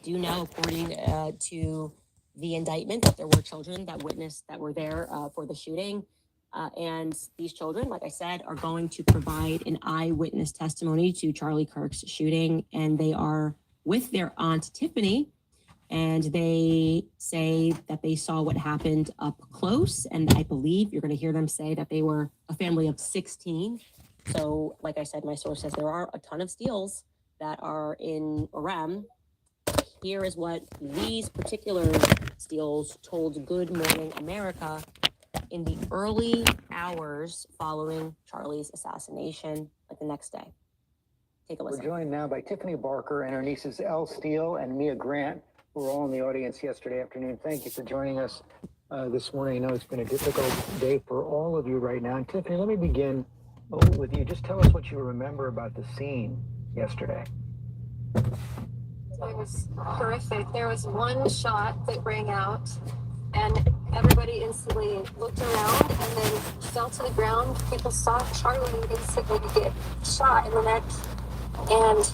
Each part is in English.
do know, according to the indictment, that there were children that were there for the shooting. And these children, like I said, are going to provide an eyewitness testimony to Charlie Kirk's shooting. And they are with their aunt, Tiffany. And they say that they saw what happened up close. And I believe you're going to hear them say that they were a family of 16. So, like I said, my source says there are a ton of steals that are in Orem. Here is what these particular steals told Good Morning America in the early hours following Charlie's assassination, like the next day. Take a listen. We're joined now by Tiffany Barker and her nieces Elle Steele and Mia Grant, who were all in the audience yesterday afternoon. Thank you for joining us this morning. I know it's been a difficult day for all of you right now. And Tiffany, let me begin with you. Just tell us what you remember about the scene yesterday. It was horrific. There was one shot that rang out, and everybody instantly looked around and then fell to the ground. People saw Charlie instantly get shot in the neck, and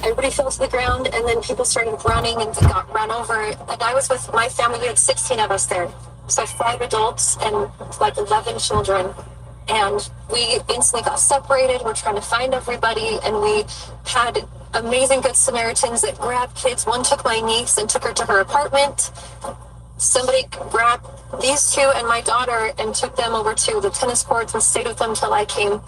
everybody fell to the ground, and then people started running and got run over. And I was with my family. We had 16 of us there. So 5 adults and like 11 children. And we instantly got separated. We're trying to find everybody, and we had amazing Good Samaritans that grabbed kids. One took my niece and took her to her apartment. Somebody grabbed these two and my daughter and took them over to the tennis courts and stayed with them till I came.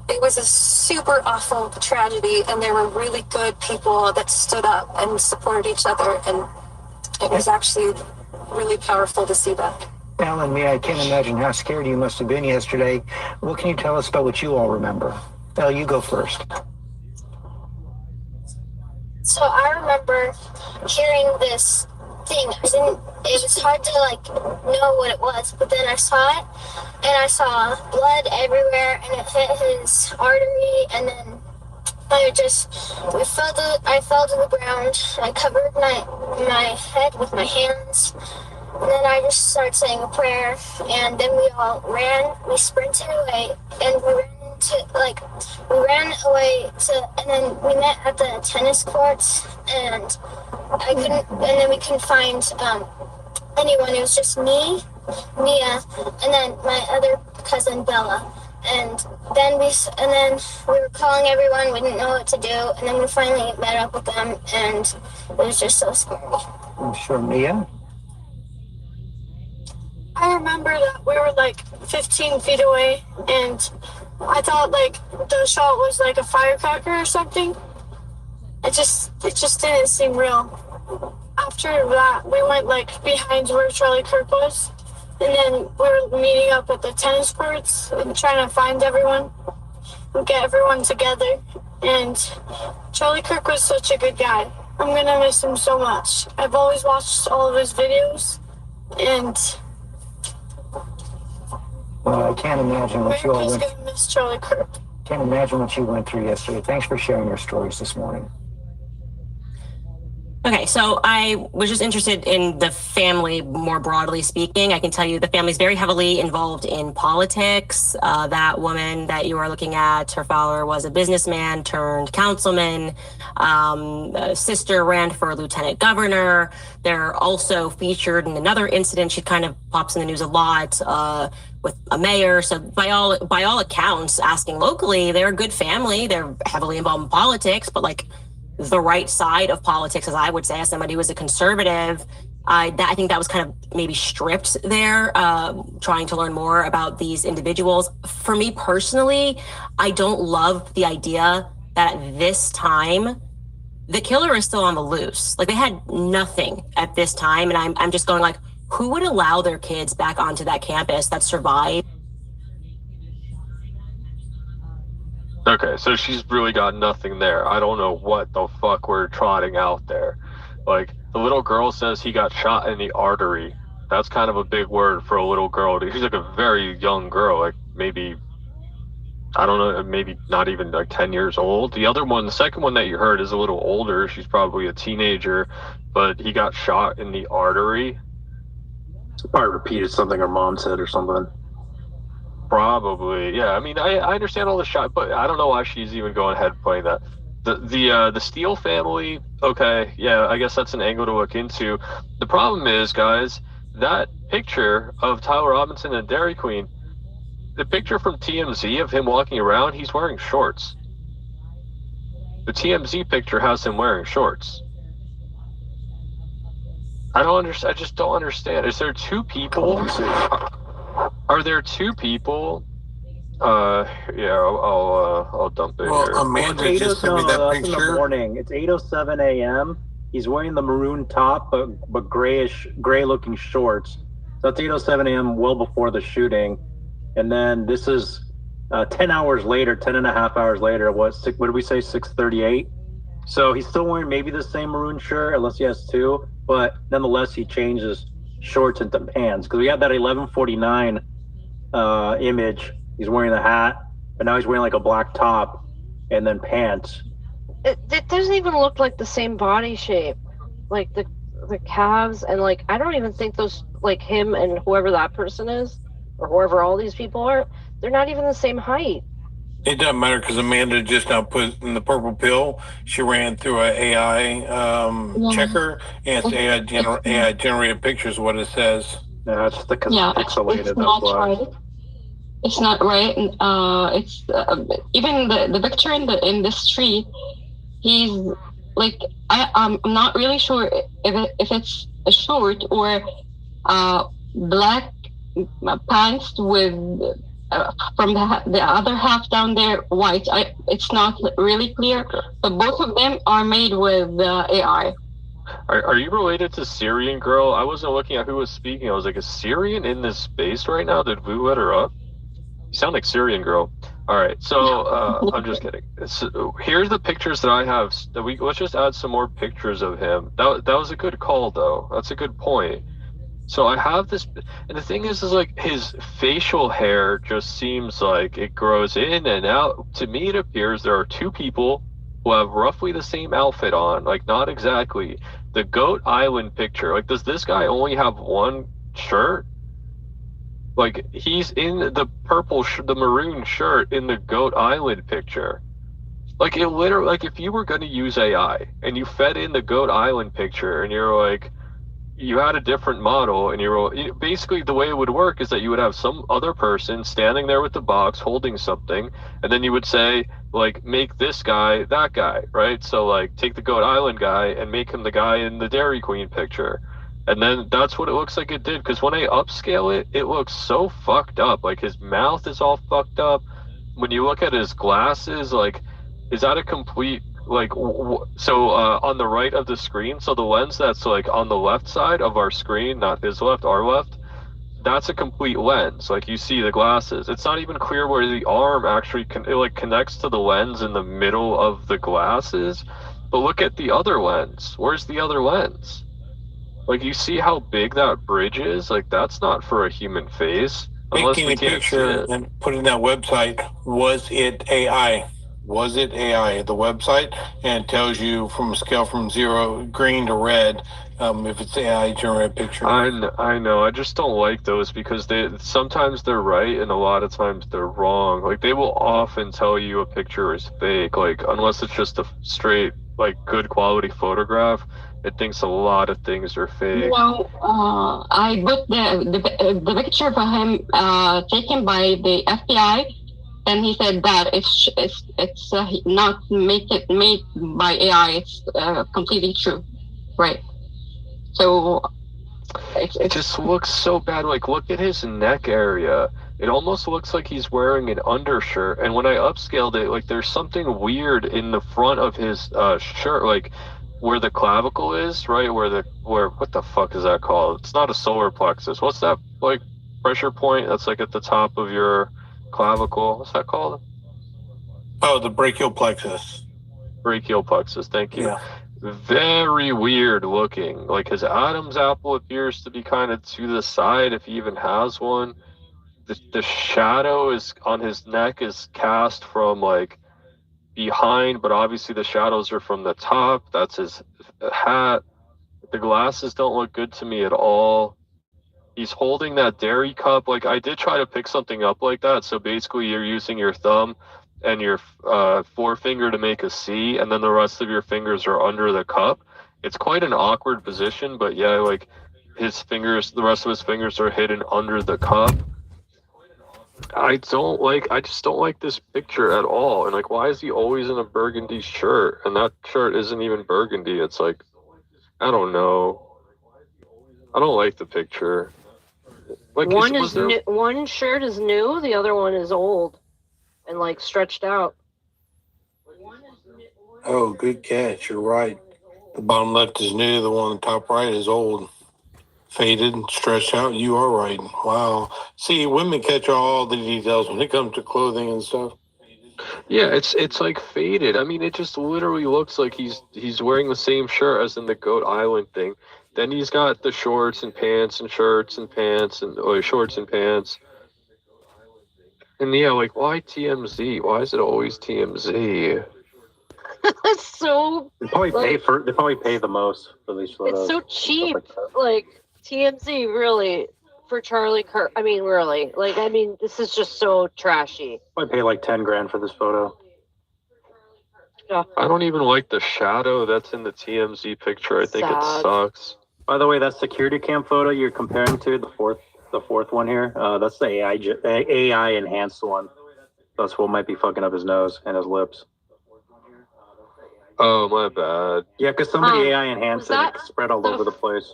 It was a super awful tragedy, and there were really good people that stood up and supported each other, and it was actually really powerful to see that. Elle and Mia, I can't imagine how scared you must have been yesterday. What can you tell us about what you all remember? Elle, you go first. So I remember hearing this thing. It was hard to know what it was, but then I saw it, and I saw blood everywhere, and it hit his artery, and then I fell to the ground. I covered my head with my hands, and then I just started saying a prayer, and then we all we sprinted away, and we ran away and then we met at the tennis courts, and then we couldn't find anyone. It was just me, Mia, and then my other cousin Bella. And then we were calling everyone. We didn't know what to do, and then we finally met up with them, and it was just so scary. I'm sure. Mia? I remember that we were 15 feet away, and I thought the shot was a firecracker or something. It just didn't seem real. After that, we went behind where Charlie Kirk was, and then we were meeting up at the tennis courts and trying to find everyone and get everyone together. And Charlie Kirk was such a good guy. I'm gonna miss him so much. I've always watched all of his videos, and Well, I can't imagine what you all went through. Gonna miss Charlie Kirk. Can't imagine what you went through yesterday. Thanks for sharing your stories this morning. Okay, so I was just interested in the family more broadly speaking. I can tell you the family's very heavily involved in politics. That woman that you are looking at, her father was a businessman turned councilman. Sister ran for lieutenant governor. They're also featured in another incident. She kind of pops in the news a lot with a mayor. So by all accounts, asking locally, they're a good family. They're heavily involved in politics, but the right side of politics, as I would say, as somebody who was a conservative, I think that was kind of maybe stripped there, trying to learn more about these individuals. For me personally, I don't love the idea that at this time, the killer is still on the loose. They had nothing at this time. And I'm just going who would allow their kids back onto that campus that survived? Okay, so she's really got nothing there. I don't know what the fuck we're trotting out there. The little girl says he got shot in the artery. That's kind of a big word for a little girl. She's a very young girl, maybe, I don't know, maybe not even 10 years old. The second one that you heard is a little older. She's probably a teenager, but he got shot in the artery. She probably repeated something her mom said or something. Probably, yeah. I mean, I understand all the shot, but I don't know why she's even going ahead playing that. The Steele family, okay, yeah, I guess that's an angle to look into. The problem is, guys, that picture of Tyler Robinson and Dairy Queen, the picture from TMZ of him walking around, he's wearing shorts. The TMZ picture has him wearing shorts. I don't understand. I just don't understand. Is there two people? Are there two people? Yeah, I'll dump it here. Amanda just sent me that that's in the picture. morning. It's 8:07 a.m. He's wearing the maroon top, but gray-looking shorts. So that's 8:07 a.m. well before the shooting. And then this is 10 hours later, 10 and a half hours later. What did we say? 6:38. So he's still wearing maybe the same maroon shirt, unless he has two. But nonetheless, he changes shorts into pants because we have that 11:49 image. He's wearing the hat, but now he's wearing like a black top and then pants. It doesn't even look like the same body shape, like the calves, and like I don't even think those, like him and whoever that person is, or whoever all these people are, they're not even the same height. It doesn't matter because Amanda just now put in the purple pill. She ran through an AI checker, and it's AI generated pictures. What it says. No, it's the pixelated. It's not right. It's not right. It's even the picture in the street. He's like I'm not really sure if it's a short or black pants with from the other half down there white. It's not really clear, but both of them are made with AI. Are you related to Syrian girl? I wasn't looking at who was speaking. I was like, is Syrian in this space right now? Did we let her up? You sound like Syrian girl. All right, so I'm just kidding. So, here's the pictures that I have. Let's just add some more pictures of him. That was a good call, though. That's a good point. So I have this, and the thing is like his facial hair just seems like it grows in and out. To me, it appears there are two people who have roughly the same outfit on, like not exactly. The Goat Island picture, like does this guy only have one shirt? Like he's in the the maroon shirt in the Goat Island picture. Like it literally, like if you were going to use AI and you fed in the Goat Island picture and you're like, you had a different model and basically the way it would work is that you would have some other person standing there with the box holding something, and then you would say like, make this guy that guy, right? So like take the Goat Island guy and make him the guy in the Dairy Queen picture. And then that's what it looks like it did, because when I upscale it, it looks so fucked up. Like his mouth is all fucked up. When you look at his glasses, like, is that a complete, like, so on the right of the screen, so the lens that's like on the left side of our screen, not his left, our left, that's a complete lens. Like you see the glasses. It's not even clear where the arm actually connects to the lens in the middle of the glasses. But look at the other lens. Where's the other lens? Like, you see how big that bridge is? Like, that's not for a human face. Taking a picture and putting that website, was it AI? Was it AI? The website, and it tells you from a scale from 0, green to red, if it's AI generated picture. I know. I just don't like those because sometimes they're right and a lot of times they're wrong. Like, they will often tell you a picture is fake, like, unless it's just a straight, like, good quality photograph. It thinks a lot of things are fake. Well, I put the picture for him taken by the FBI, and he said that it's not made by AI. It's completely true, right? So it just looks so bad. Like, look at his neck area. It almost looks like he's wearing an undershirt. And when I upscaled it, like, there's something weird in the front of his shirt, like where the clavicle is, right? Where what the fuck is that called? It's not a solar plexus. What's that, like, pressure point that's like at the top of your clavicle? What's that called? Oh, the brachial plexus. Brachial plexus, thank you. Yeah. Very weird looking. Like, his Adam's apple appears to be kind of to the side, if he even has one. The shadow is on his neck is cast from like behind, but obviously the shadows are from the top. That's his hat. The glasses don't look good to me at all. He's holding that dairy cup. Like, I did try to pick something up like that. So basically you're using your thumb and your forefinger to make a C, and then the rest of your fingers are under the cup. It's quite an awkward position, but yeah, like the rest of his fingers are hidden under the cup. I just don't like this picture at all. And like, why is he always in a burgundy shirt? And that shirt isn't even burgundy. It's like, I don't know. I don't like the picture. Like, one shirt is new, the other one is old and like stretched out. Oh, good catch. You're right. The bottom left is new. The one on the top right is old. Faded, stretched out. You are right. Wow. See, women catch all the details when it comes to clothing and stuff. Yeah, it's like faded. I mean, it just literally looks like he's wearing the same shirt as in the Goat Island thing. Then he's got the shorts and pants and shirts and pants and shorts and pants. And yeah, like, why TMZ? Why is it always TMZ? That's so. They probably pay the most for these photos. It's so cheap. Like TMZ, really, for Charlie Kirk. I mean, really. Like, I mean, this is just so trashy. Probably pay like $10,000 for this photo. Yeah. I don't even like the shadow that's in the TMZ picture. I think it sucks. By the way, that security cam photo you're comparing to the fourth one here. That's the AI enhanced one. That's what might be fucking up his nose and his lips. Oh, my bad. Yeah, because somebody AI enhanced it. It's spread all over the place.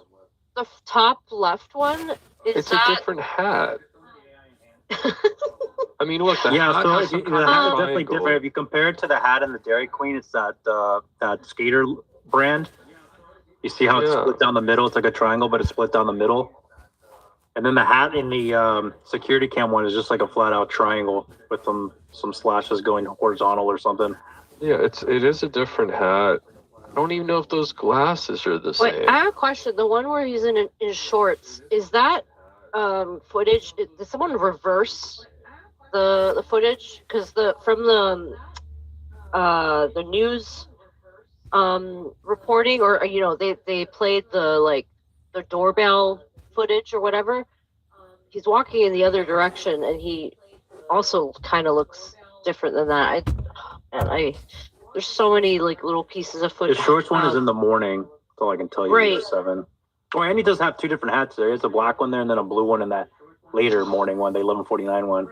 The top left one It's a different hat. I mean, look, the hat so is the hat is definitely different. If you compare it to the hat in the Dairy Queen, it's that skater brand. You see how it's split down the middle? It's like a triangle, but it's split down the middle. And then the hat in the security cam one is just like a flat out triangle with some slashes going horizontal or something. Yeah, it is a different hat. I don't even know if those glasses are the same. Wait, I have a question. The one where he's in shorts, is that footage? Did someone reverse the footage? Because from the news reporting, or they played the doorbell footage or whatever. He's walking in the other direction, and he also kind of looks different than that. There's so many little pieces of footage. The shorts one is in the morning. That's all I can tell you. Right. 7. Oh, and he does have 2 different hats there. There's a black one there, and then a blue one in that later morning one, the 11:49 one.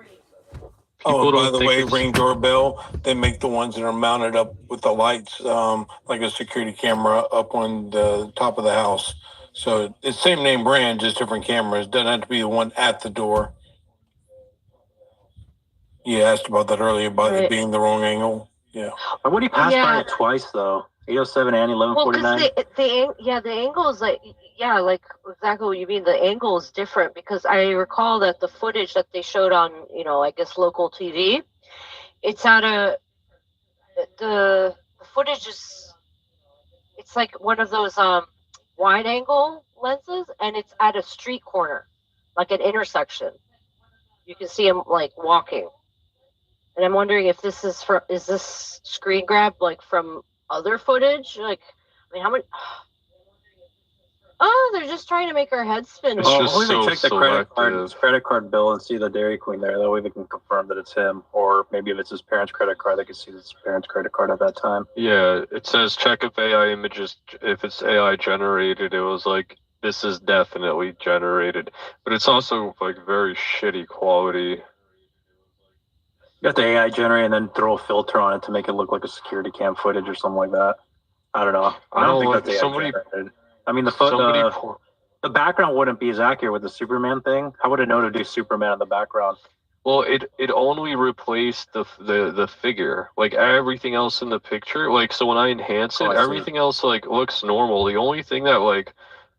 Oh, by the way, Ring doorbell, they make the ones that are mounted up with the lights, like a security camera up on the top of the house. So it's same name brand, just different cameras. Doesn't have to be the one at the door. You asked about that earlier, about it being the wrong angle. Yeah. Why would he pass by it twice, though? 807 and 11:49? Well, the angle is like exactly what you mean. The angle is different because I recall that the footage that they showed on, I guess local TV, it's at the footage is, it's like one of those wide angle lenses, and it's at a street corner, like an intersection. You can see him walking. And I'm wondering if this is this screen grab from other footage? How many? Oh, they're just trying to make our heads spin. Hopefully they check the credit card bill and see the Dairy Queen there. That way they can confirm that it's him. Or maybe if it's his parents' credit card, they can see his parents' credit card at that time. Yeah, it says check if AI images, if it's AI generated. It was like, this is definitely generated. But it's also very shitty quality. You got the AI generate and then throw a filter on it to make it look like a security cam footage or something like that. I don't know. I don't think that's AI generated. I mean, the background wouldn't be as accurate with the Superman thing. How would it know to do Superman in the background? Well, it only replaced the figure. Everything else in the picture. So when I enhance it, everything else looks normal. The only thing that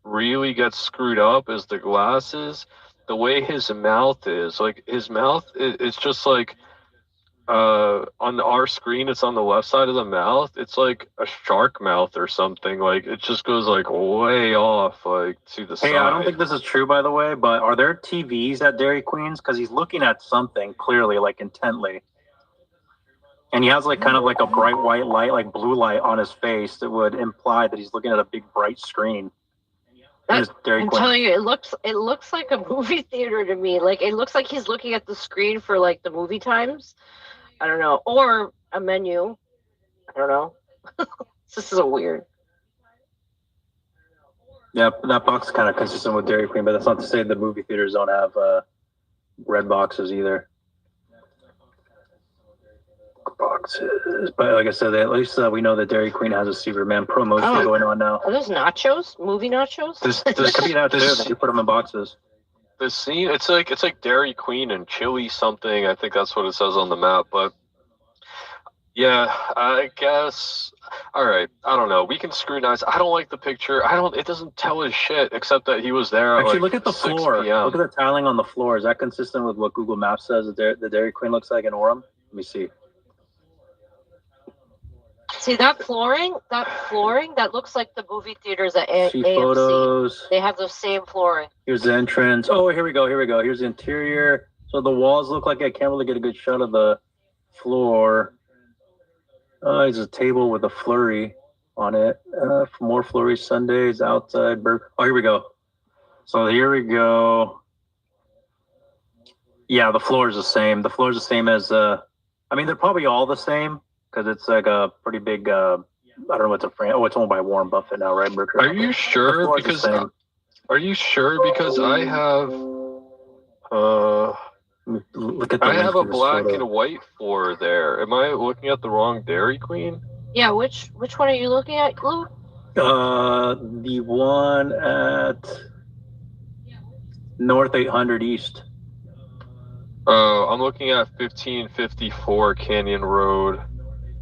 really gets screwed up is the glasses. The way his mouth is. His mouth, it's just on our screen, it's on the left side of the mouth. It's like a shark mouth or something. It just goes way off to the side. Hey, I don't think this is true, by the way, but are there TVs at Dairy Queen's? Because he's looking at something clearly, intently. And he has kind of a bright white light, blue light on his face that would imply that he's looking at a big bright screen. I'm telling you, it looks like a movie theater to me. It looks like he's looking at the screen for the movie times. I don't know. Or a menu. I don't know. This is so weird. Yeah, that box is kind of consistent with Dairy Queen, but that's not to say the movie theaters don't have red boxes either. Boxes, but like I said, at least we know that Dairy Queen has a Superman promotion going on now. Are those nachos? Movie nachos? This It could be that too. You put them in boxes. the scene, it's like Dairy Queen and Chili something. I think that's what it says on the map. But yeah, I guess. All right, I don't know. We can scrutinize. I don't like the picture. It doesn't tell us shit except that he was there. Actually, like look at the 6 floor. PM. Look at the tiling on the floor. Is that consistent with what Google Maps says the Dairy Queen looks like in Orem? Let me see. See that flooring, that looks like the movie theaters at See AMC. photos. They have the same flooring. Here's the entrance. Oh, here we go. Here's the interior. So the walls look like I can't really get a good shot of the floor. There's a table with a flurry on it. For more flurry Sundays outside. Oh, here we go. So here we go. Yeah, the floor is the same. The floor is the same as, I mean, they're probably all the same because it's like a pretty big, I don't know what's a frame. Oh, it's owned by Warren Buffett now, right? Are you sure? Because I have, look at the I have a link to this black photo. and white floor there. Am I looking at the wrong Dairy Queen? Yeah, which one are you looking at, Lou? The one at North 800 East. I'm looking at 1554 Canyon Road.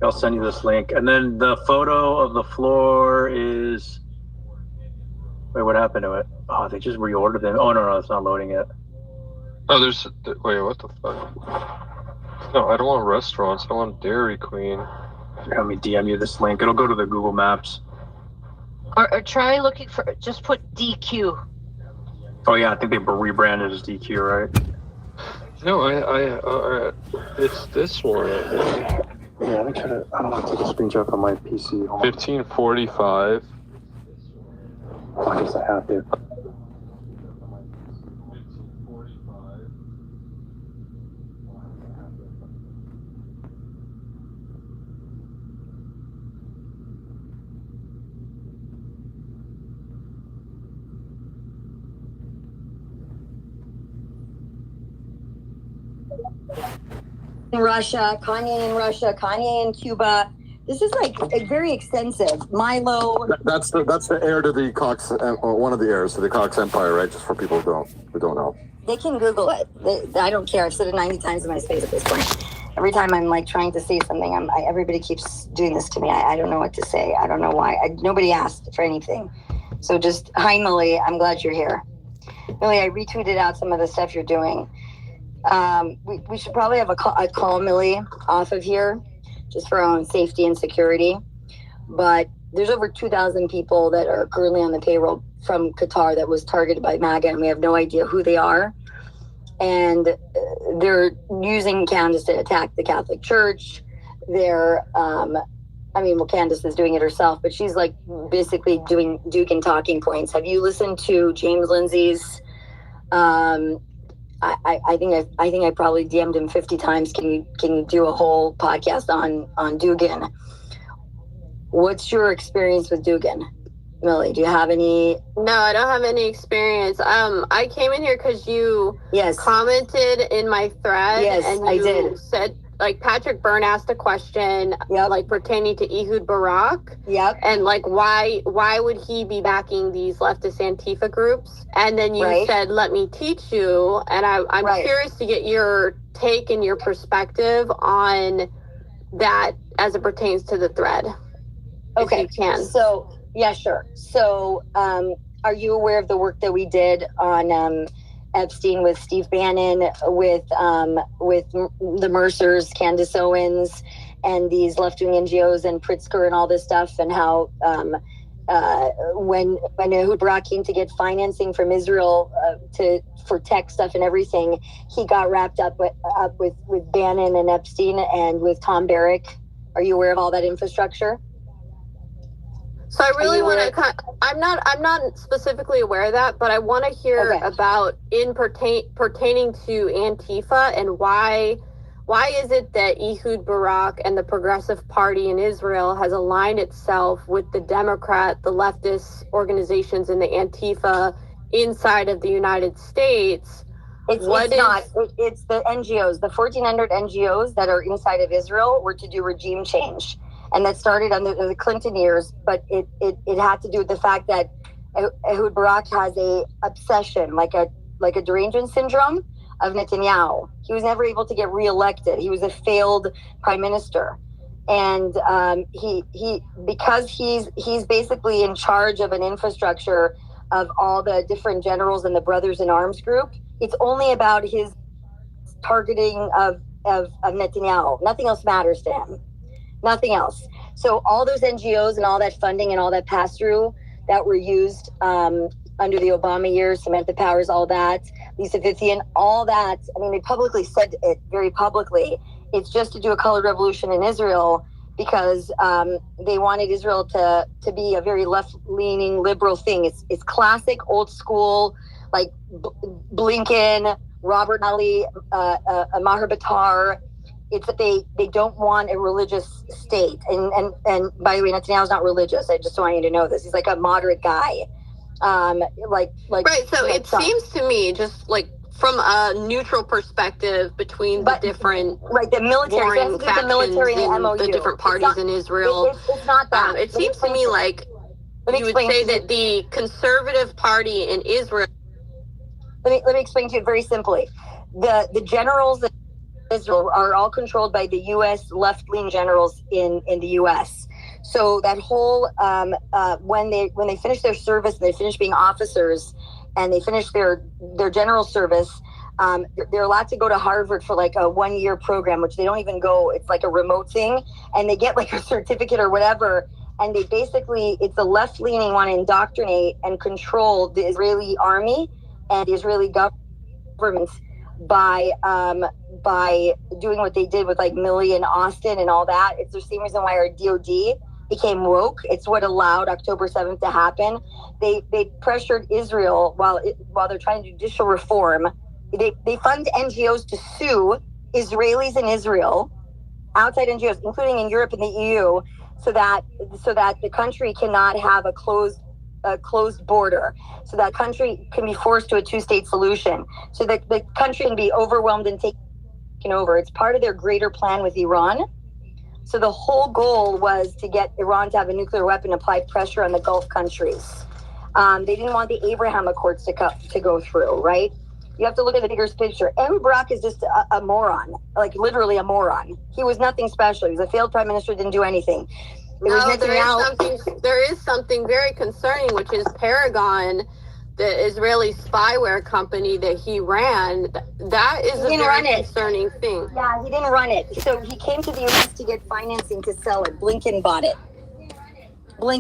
I'll send you this link. And then the photo of the floor is... Wait, what happened to it? Oh, they just reordered them. Oh, no, it's not loading yet. Oh, wait, what the fuck? No, I don't want restaurants. I want Dairy Queen. Let me DM you this link. It'll go to the Google Maps. Or try looking for, just put DQ. Oh, yeah, I think they rebranded as DQ, right? No, it's this one. Yeah, let me try to... I don't want to take a screenshot on my PC. 1545. I guess I have to. In Russia, Kanye in Cuba. This is like very extensive. Milo. That's the heir to the Cox, one of the heirs to the Cox Empire, right? Just for people who don't know. They can Google it. I don't care. I've said it 90 times in my space at this point. Every time I'm like trying to say something, everybody keeps doing this to me. I don't know what to say. I don't know why. Nobody asked for anything. So just, hi, Millie. I'm glad you're here. Millie, I retweeted out some of the stuff you're doing. We should probably have a call Millie off of here just for our own safety and security. But there's over 2,000 people that are currently on the payroll from Qatar that was targeted by MAGA, and we have no idea who they are. And they're using Candace to attack the Catholic Church. They're, Candace is doing it herself, but she's like basically doing Dugan talking points. Have you listened to James Lindsay's? I think I probably DM'd him 50 times. Can you do a whole podcast on Dugan? What's your experience with Dugan, Millie? Do you have any? No, I don't have any experience. I came in here because you commented in my thread. Yes, and I you did. Said like Patrick Byrne asked a question, like pertaining to Ehud Barak. Yep. And like why would he be backing these leftist Antifa groups? And then you said, "Let me teach you." And I'm curious to get your take and your perspective on that as it pertains to the thread. Okay. If you can. So yeah, sure. So are you aware of the work that we did on Epstein with Steve Bannon, with the Mercers, Candace Owens, and these left-wing NGOs and Pritzker and all this stuff, and how when Ehud Barak came to get financing from Israel for tech stuff and everything, he got wrapped up with Bannon and Epstein and with Tom Barrack. Are you aware of all that infrastructure? So I really want to. I'm not specifically aware of that, but I want to hear about pertaining to Antifa and why why is it that Ehud Barak and the Progressive Party in Israel has aligned itself with the Democrat, the leftist organizations, and the Antifa inside of the United States? It's the NGOs, the 1,400 NGOs that are inside of Israel were to do regime change. And that started under the Clinton years, but it had to do with the fact that Ehud Barak has a obsession, like a derangement syndrome of Netanyahu. He was never able to get reelected. He was a failed prime minister. And because he's basically in charge of an infrastructure of all the different generals and the Brothers in Arms group, it's only about his targeting of Netanyahu. Nothing else matters to him. Nothing else. So all those NGOs and all that funding and all that pass-through that were used under the Obama years, Samantha Powers, all that, Lisa Fithian, all that, I mean, they publicly said it very publicly. It's just to do a colored revolution in Israel because they wanted Israel to be a very left-leaning liberal thing. It's classic, old school, like Blinken, Robert Ali, Maher Bitar. It's that they don't want a religious state. And by the way, Netanyahu's not religious. I just want you to know this. He's like a moderate guy. Right. So it seems to me, just like from a neutral perspective between the different the military, the military and the MOU, the different parties in Israel. It's not that. It seems to me like you would say that the conservative party in Israel. Let me explain to you very simply. The generals in Israel are all controlled by the U.S. left-leaning generals in the U.S. So that whole when they finish their service and they finish being officers and they finish their general service, they're allowed to go to Harvard for like a 1-year program, which they don't even go. It's like a remote thing, and they get like a certificate or whatever. And they basically, it's the left-leaning want to indoctrinate and control the Israeli army and the Israeli government by doing what they did with like Milley and Austin and all that. It's the same reason why our DOD became woke. It's what allowed October 7th to happen. They pressured Israel while they're trying to judicial reform. They fund NGOs to sue Israelis in Israel, outside NGOs, including in Europe and the EU, so that the country cannot have a closed border, so that country can be forced to a 2-state solution, so that the country can be overwhelmed and taken over. It's part of their greater plan with Iran. So the whole goal was to get Iran to have a nuclear weapon, apply pressure on the Gulf countries. They didn't want the Abraham Accords to go through, right? You have to look at the bigger picture. Ehud Barak is just a moron, like literally a moron. He was nothing special. He was a failed prime minister, didn't do anything. There is something very concerning, which is Paragon, the Israeli spyware company that he ran. That is a very concerning thing. Yeah, he didn't run it. So he came to the U.S. to get financing to sell it. Blinken bought it.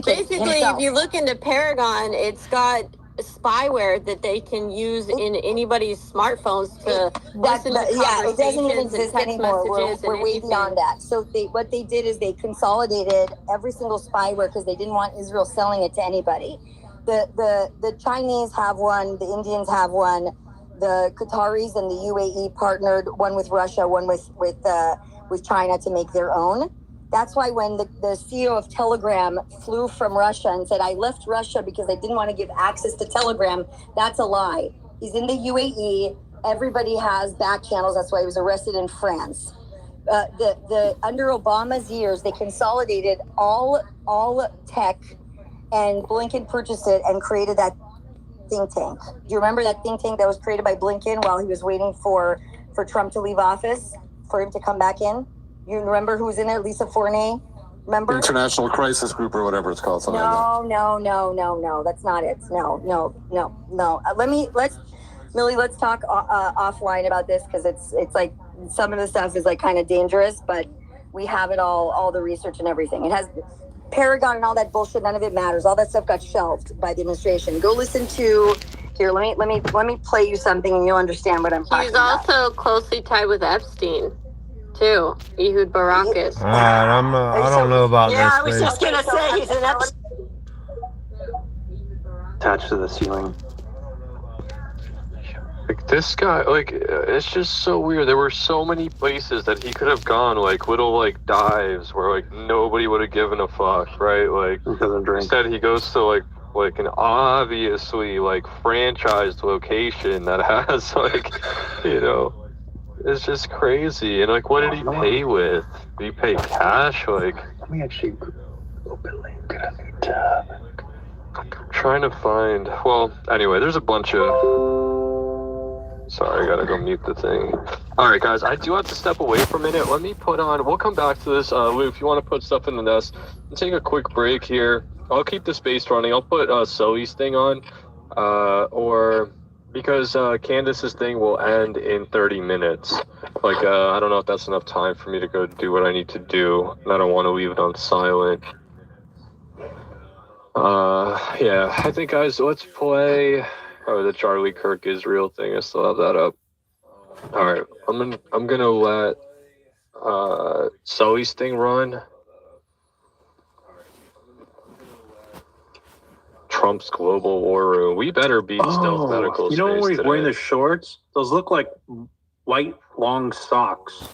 Basically, himself. If you look into Paragon, it's got spyware that they can use in anybody's smartphones to listen to it doesn't even exist anymore. We're way beyond that. So what they did is they consolidated every single spyware because they didn't want Israel selling it to anybody. The Chinese have one, the Indians have one, the Qataris and the UAE partnered, one with Russia, one with China to make their own. That's why when the CEO of Telegram flew from Russia and said, I left Russia because I didn't want to give access to Telegram, that's a lie. He's in the UAE. Everybody has back channels. That's why he was arrested in France. Under Obama's years, they consolidated all tech, and Blinken purchased it and created that think tank. Do you remember that think tank that was created by Blinken while he was waiting for Trump to leave office, for him to come back in? You remember who was in there? Lisa Fournier? Remember? International Crisis Group or whatever it's called. No. That's not it. No. Millie, let's talk offline about this because it's like some of the stuff is like kind of dangerous, but we have it all the research and everything. It has Paragon and all that bullshit. None of it matters. All that stuff got shelved by the administration. Go listen to here. Let me play you something and you'll understand what I'm talking about. He's also closely tied with Epstein. Too. Ehud Barak is. I don't know about this. Yeah, I was just gonna say he's an attached to the ceiling. Like this guy, like it's just so weird. There were so many places that he could have gone, like little like dives where like nobody would have given a fuck, right? Like instead he goes to like an obviously like franchised location that has like, you know, it's just crazy. And like, what did he pay with? Did he pay cash? Like, Let me actually open link. I'm trying to find. Well, anyway, there's a bunch of. Sorry, I gotta go mute the thing. All right, guys, I do have to step away for a minute. Let me put on. We'll come back to this. Lou, if you want to put stuff in the nest, we'll take a quick break here. I'll keep the space running. I'll put Sully's thing on, or because Candace's thing will end in 30 minutes. Like, I don't know if that's enough time for me to go do what I need to do, and I don't want to leave it on silent. Yeah, I think, guys, let's play. Oh, the Charlie Kirk Israel thing. I still have that up. All right, I'm gonna let Sully's thing run. Trump's global war room. We better beat stealth medical. You know when space he's today. wearing the shorts? Those look like white long socks.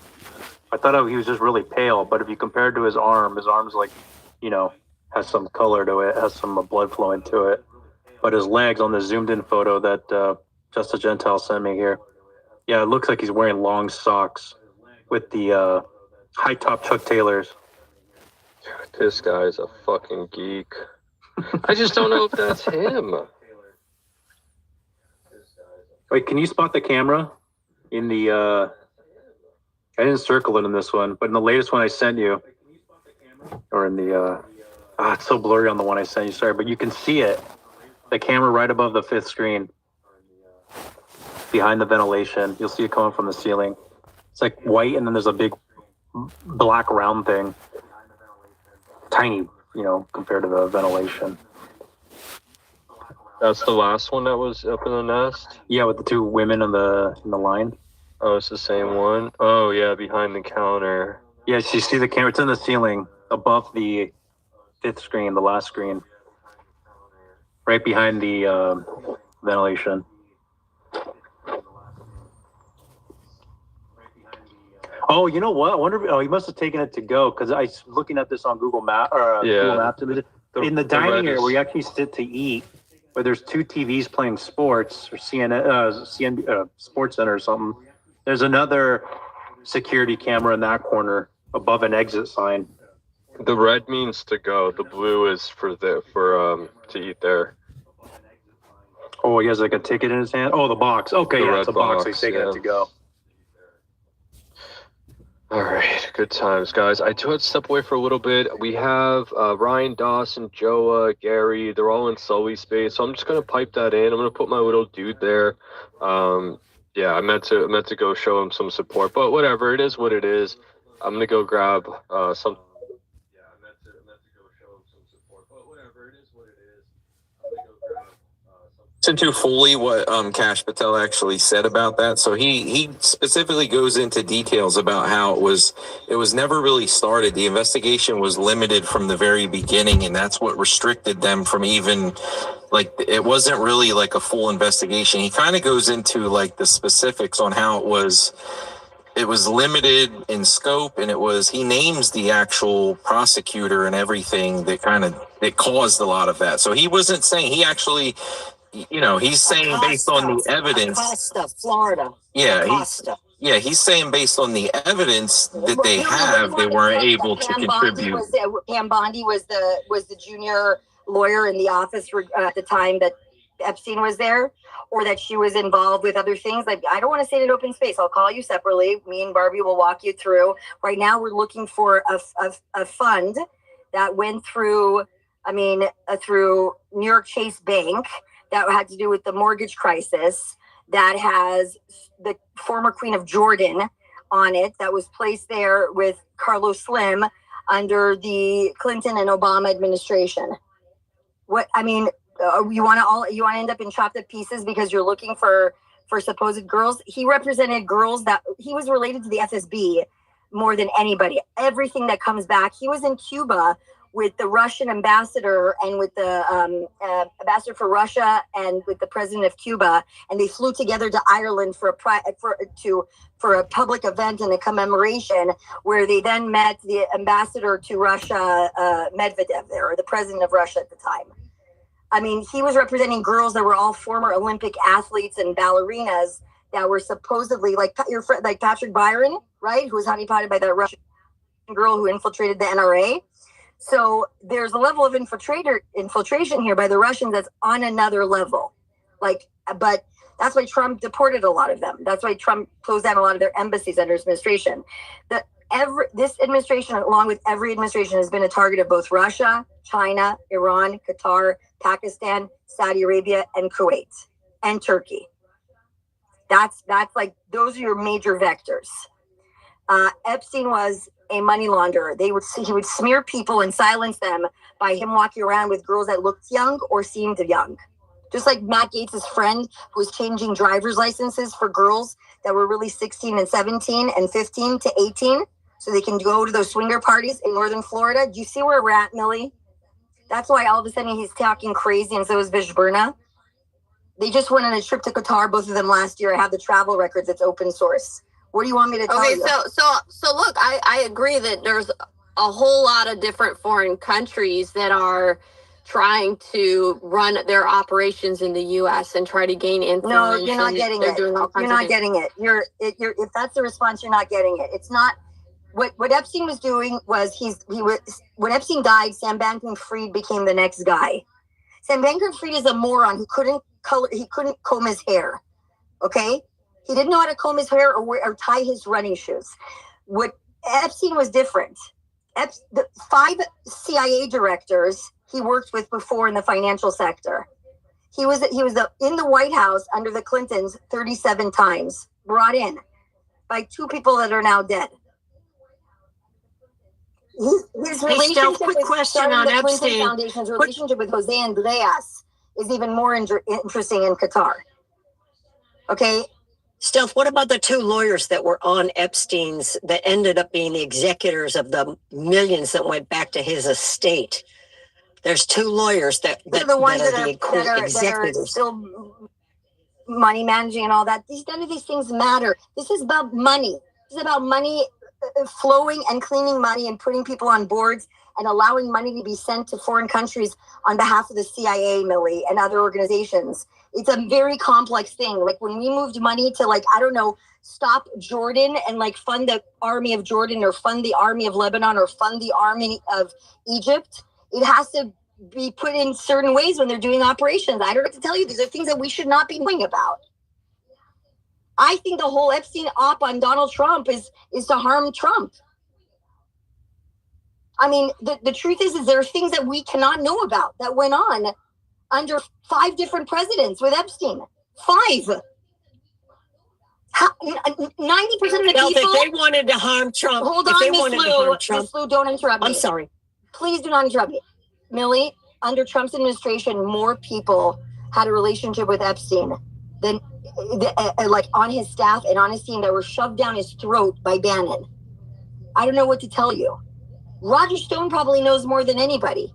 I thought he was just really pale, but if you compare it to his arm's like, you know, has some color to it, has some blood flowing to it. But his legs on the zoomed in photo that Just a Gentile sent me here, yeah, it looks like he's wearing long socks with the high top Chuck Taylors. This guy's a fucking geek. I just don't know if that's him. Wait, can you spot the camera in the? I didn't circle it in this one, but in the latest one I sent you, or in the it's so blurry on the one I sent you. Sorry, but you can see it. The camera right above the fifth screen, behind the ventilation. You'll see it coming from the ceiling. It's like white, and then there's a big black round thing, tiny, you know, compared to the ventilation. That's the last one that was up in the nest? Yeah, with the two women in the line. Oh, it's the same one? Oh, yeah, behind the counter. Yeah, so you see the camera. It's in the ceiling above the fifth screen, the last screen. Right behind the ventilation. Oh, you know what? I wonder. Oh, he must have taken it to go because I was looking at this on Google Maps Google Maps. In the dining area where you actually sit to eat, where there's two TVs playing sports or CNN Sports Center or something. There's another security camera in that corner above an exit sign. The red means to go. The blue is for to eat there. Oh, he has like a ticket in his hand. Oh, the box. Okay, The yeah, red it's a box. He's box, taking yeah. it to go. All right, good times, guys. I do have to step away for a little bit. We have Ryan, Dawson, Joa, Gary. They're all in Sully space, so I'm just gonna pipe that in. I'm gonna put my little dude there. Yeah, I meant to go show him some support, but whatever. It is what it is. I'm gonna go grab some. Into fully what Cash Patel actually said about that. So he specifically goes into details about how it was never really started. The investigation was limited from the very beginning, and that's what restricted them from even like it wasn't really like a full investigation. He kind of goes into like the specifics on how it was limited in scope, and he names the actual prosecutor and everything that caused a lot of that. So he wasn't saying he actually. You know, he's saying based on the evidence. Acosta, Florida. Yeah, Acosta. He's saying based on the evidence that they have, they weren't able to contribute. Pam Bondi was the junior lawyer in the office at the time that Epstein was there, or that she was involved with other things. Like, I don't want to say it in open space. I'll call you separately. Me and Barbie will walk you through. Right now, we're looking for a fund that went through New York Chase Bank. That had to do with the mortgage crisis, that has the former Queen of Jordan on it, that was placed there with Carlos Slim under the Clinton and Obama administration. You want to end up in chopped up pieces because you're looking for supposed girls. He represented girls that he was related to the FSB more than anybody. Everything that comes back. He was in Cuba with the Russian ambassador and with the ambassador for Russia and with the president of Cuba, and they flew together to Ireland for a public event and a commemoration, where they then met the ambassador to Russia, Medvedev, there, or the president of Russia at the time. I mean, he was representing girls that were all former Olympic athletes and ballerinas that were supposedly like your friend, like Patrick Byron, right, who was honeypotted by that Russian girl who infiltrated the NRA. So there's a level of infiltration here by the Russians that's on another level. But that's why Trump deported a lot of them. That's why Trump closed down a lot of their embassies under his administration. This administration, along with every administration, has been a target of both Russia, China, Iran, Qatar, Pakistan, Saudi Arabia, and Kuwait, and Turkey. That's like, those are your major vectors. Epstein was a money launderer. He would smear people and silence them by him walking around with girls that looked young or seemed young. Just like Matt Gaetz' friend, who was changing driver's licenses for girls that were really 16 and 17 and 15 to 18, so they can go to those swinger parties in northern Florida. Do you see where we're at, Millie? That's why all of a sudden he's talking crazy, and so is Vishburna. They just went on a trip to Qatar, both of them last year. I have the travel records. It's open source. What do you want me to tell you? Okay, so look, I agree that there's a whole lot of different foreign countries that are trying to run their operations in the U.S. and try to gain influence. No, you're not getting it. You're not getting it. If that's the response, you're not getting it. It's not. What Epstein was doing was when Epstein died, Sam Bankman-Fried became the next guy. Sam Bankman-Fried is a moron who couldn't comb his hair. Okay, he didn't know how to comb his hair or tie his running shoes. What Epstein was different. The 5 CIA directors he worked with before in the financial sector. He was in the White House under the Clintons 37 times, brought in by 2 people that are now dead. His relationship quick question on Epstein. Foundation's relationship with Jose Andreas is even more interesting in Qatar. Okay. Steph, what about the 2 lawyers that were on Epstein's that ended up being the executors of the millions that went back to his estate? There's 2 lawyers that are the executors. Still money managing and all that. None of these things matter. This is about money. This is about money flowing and cleaning money and putting people on boards and allowing money to be sent to foreign countries on behalf of the CIA, Millie, and other organizations. It's a very complex thing. Like when we moved money to stop Jordan and fund the army of Jordan or fund the army of Lebanon or fund the army of Egypt, it has to be put in certain ways when they're doing operations. I don't have to tell you, these are things that we should not be knowing about. I think the whole Epstein op on Donald Trump is to harm Trump. I mean, the truth is there are things that we cannot know about that went on under 5 different presidents with Epstein. 5. 90% of the people. If they wanted to harm Trump, hold on, Miss Lou, don't interrupt me. I'm sorry. Please do not interrupt me. Millie, under Trump's administration, more people had a relationship with Epstein than on his staff and on his team that were shoved down his throat by Bannon. I don't know what to tell you. Roger Stone probably knows more than anybody.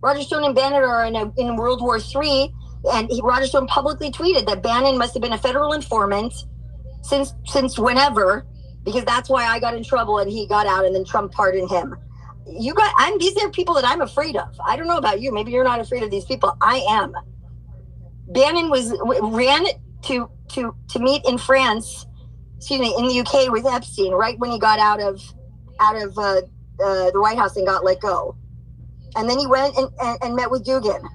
Roger Stone and Bannon are in World War III, and Roger Stone publicly tweeted that Bannon must have been a federal informant since whenever, because that's why I got in trouble and he got out and then Trump pardoned him. These are people that I'm afraid of. I don't know about you. Maybe you're not afraid of these people. I am. Bannon ran to meet in France, in the UK with Epstein right when he got out of the White House and got let go. And then he went and met with Dugin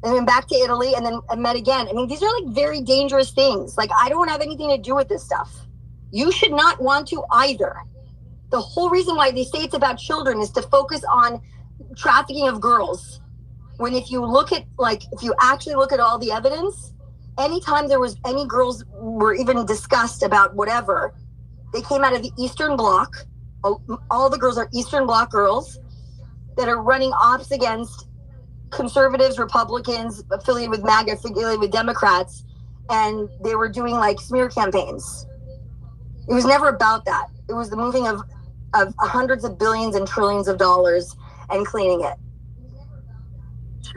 and then back to Italy and then met again. I mean, these are very dangerous things. I don't have anything to do with this stuff. You should not want to either. The whole reason why they say it's about children is to focus on trafficking of girls. When if you actually look at all the evidence, anytime there was any girls were even discussed about whatever, they came out of the Eastern Bloc. All the girls are Eastern Bloc girls that are running ops against conservatives, Republicans, affiliated with MAGA, affiliated with Democrats, and they were doing smear campaigns. It was never about that. It was the moving of hundreds of billions and trillions of dollars and cleaning it.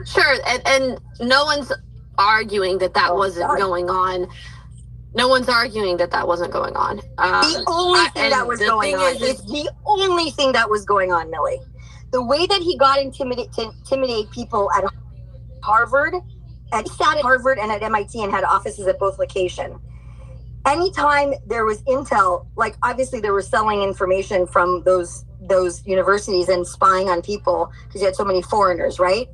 Sure, and no one's arguing that wasn't going on. No one's arguing that wasn't going on. The only thing that was going on. It's the only thing that was going on, Millie. The way that he got to intimidate people at Harvard, and he sat at Harvard and at MIT and had offices at both locations. Anytime there was intel, like obviously they were selling information from those universities and spying on people because you had so many foreigners, right?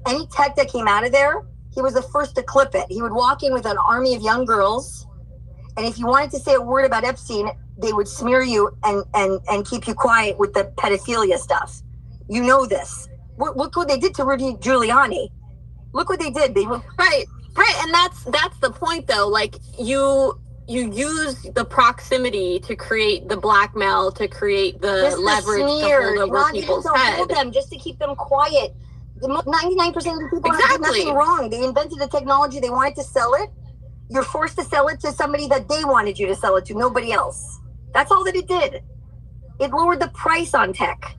Any tech that came out of there, he was the first to clip it. He would walk in with an army of young girls, and if you wanted to say a word about Epstein, they would smear you and keep you quiet with the pedophilia stuff. You know this. Look what they did to Rudy Giuliani. Look what they did. They were right, and that's the point though. Like you use the proximity to create the blackmail, to create the leverage to hold over people's head. Them just to keep them quiet. 99% of the people did nothing wrong. They invented the technology. They wanted to sell it. You're forced to sell it to somebody that they wanted you to sell it to, nobody else. That's all that it did. It lowered the price on tech.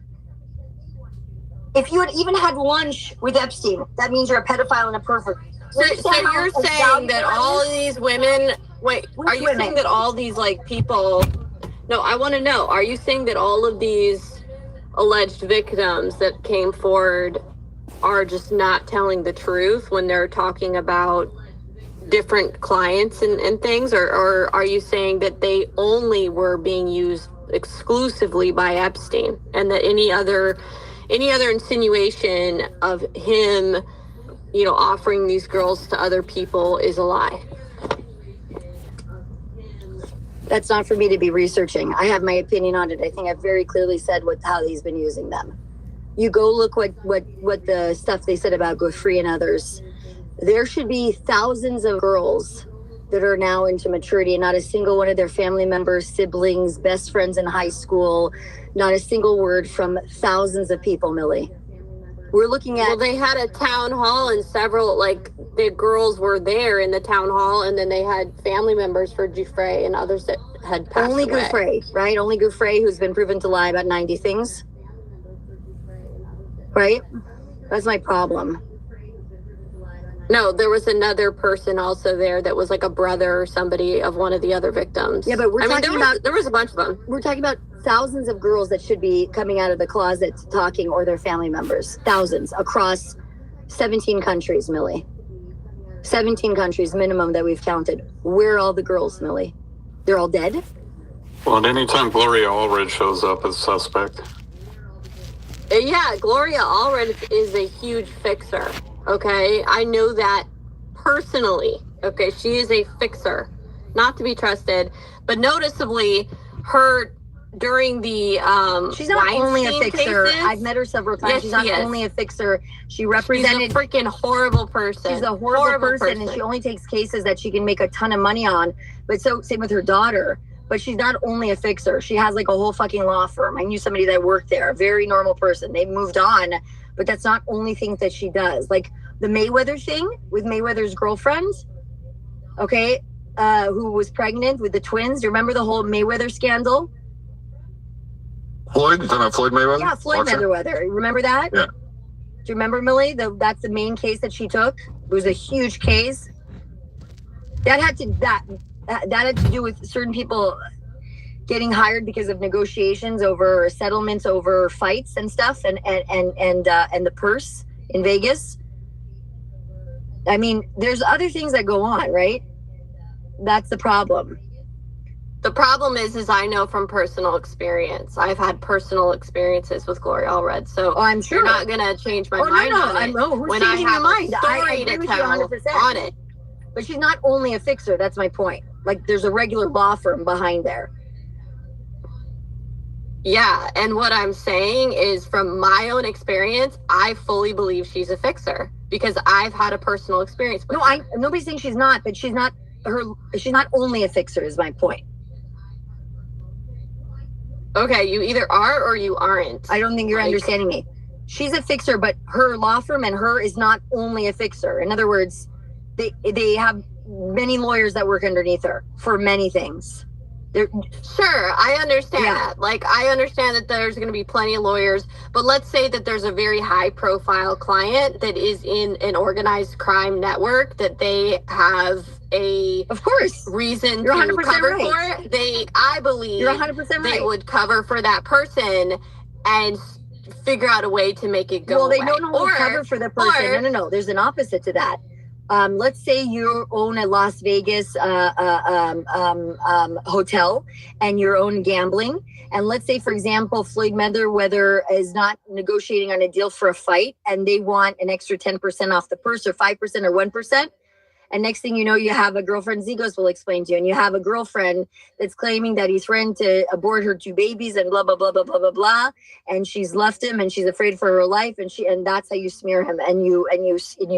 If you had even had lunch with Epstein, that means you're a pedophile and a pervert. So you're saying that all of these women, are you saying that all these people, no, I want to know, are you saying that all of these alleged victims that came forward are just not telling the truth when they're talking about different clients and things, or are you saying that they only were being used exclusively by Epstein, and that any other insinuation of him, offering these girls to other people is a lie? That's not for me to be researching. I have my opinion on it. I think I've very clearly said how he's been using them. You go look what the stuff they said about Gofree and others. There should be thousands of girls that are now into maturity, and not a single one of their family members, siblings, best friends in high school, not a single word from thousands of people, Millie. We're looking at... Well, they had a town hall, and several, the girls were there in the town hall, and then they had family members for Gofree and others that had passed Only away. Gofree, right? Only Gofree, who's been proven to lie about 90 things. Right? That's my problem. No, there was another person also there that was like a brother or somebody of one of the other victims. Yeah, but there was a bunch of them. We're talking about thousands of girls that should be coming out of the closet talking, or their family members. Thousands across 17 countries, Millie. 17 countries minimum that we've counted. Where are all the girls, Millie? They're all dead? Well, at any time Gloria Allred shows up as suspect. Yeah, Gloria Allred is a huge fixer. Okay, I know that personally. Okay, she is a fixer, not to be trusted. But noticeably, her during the she's not Weinstein only a fixer. cases, I've met her several times. Yes, she's not only a fixer. She represented. She's a freaking horrible person. She's a horrible person, and she only takes cases that she can make a ton of money on. But same with her daughter. But she's not only a fixer. She has a whole fucking law firm. I knew somebody that worked there, a very normal person. They moved on, but that's not only thing that she does. Like the Mayweather thing with Mayweather's girlfriend, okay, who was pregnant with the twins. Do you remember the whole Mayweather scandal? Floyd Mayweather? Yeah, Floyd Mayweather. Remember that? Yeah. Do you remember, Millie? That's the main case that she took. It was a huge case. That had to do with certain people getting hired because of negotiations over settlements over fights and stuff, and the purse in Vegas. I mean, there's other things that go on, right? That's the problem. The problem is I know from personal experience. I've had personal experiences with Gloria Allred, so I'm sure you're not gonna change my mind on it. Who's when changing I your mind? I agree with you tell 100%. on it. But she's not only a fixer. That's my point. There's a regular law firm behind there. Yeah, and what I'm saying is, from my own experience, I fully believe she's a fixer because I've had a personal experience with her. Nobody's saying she's not, but she's not only a fixer is my point. Okay, you either are or you aren't. I don't think you're understanding me. She's a fixer, but her law firm and her is not only a fixer. In other words, they have many lawyers that work underneath her for many things. Sure, I understand that. Like, I understand that there's going to be plenty of lawyers, but let's say that there's a very high-profile client that is in an organized crime network that they have a reason You're to 100% cover right. for. I believe You're 100% they right. would cover for that person and figure out a way to make it go Well, they away. don't only cover for the person. No. There's an opposite to that. Let's say you own a Las Vegas hotel and you own gambling. And let's say, for example, Floyd Mayweather is not negotiating on a deal for a fight and they want an extra 10% off the purse or 5% or 1%. And next thing you know, you have a girlfriend, Zigos will explain to you, and you have a girlfriend that's claiming that he threatened to abort her 2 babies and blah, blah, blah, blah, blah, blah, blah. And she's left him and she's afraid for her life. And that's how you smear him. And you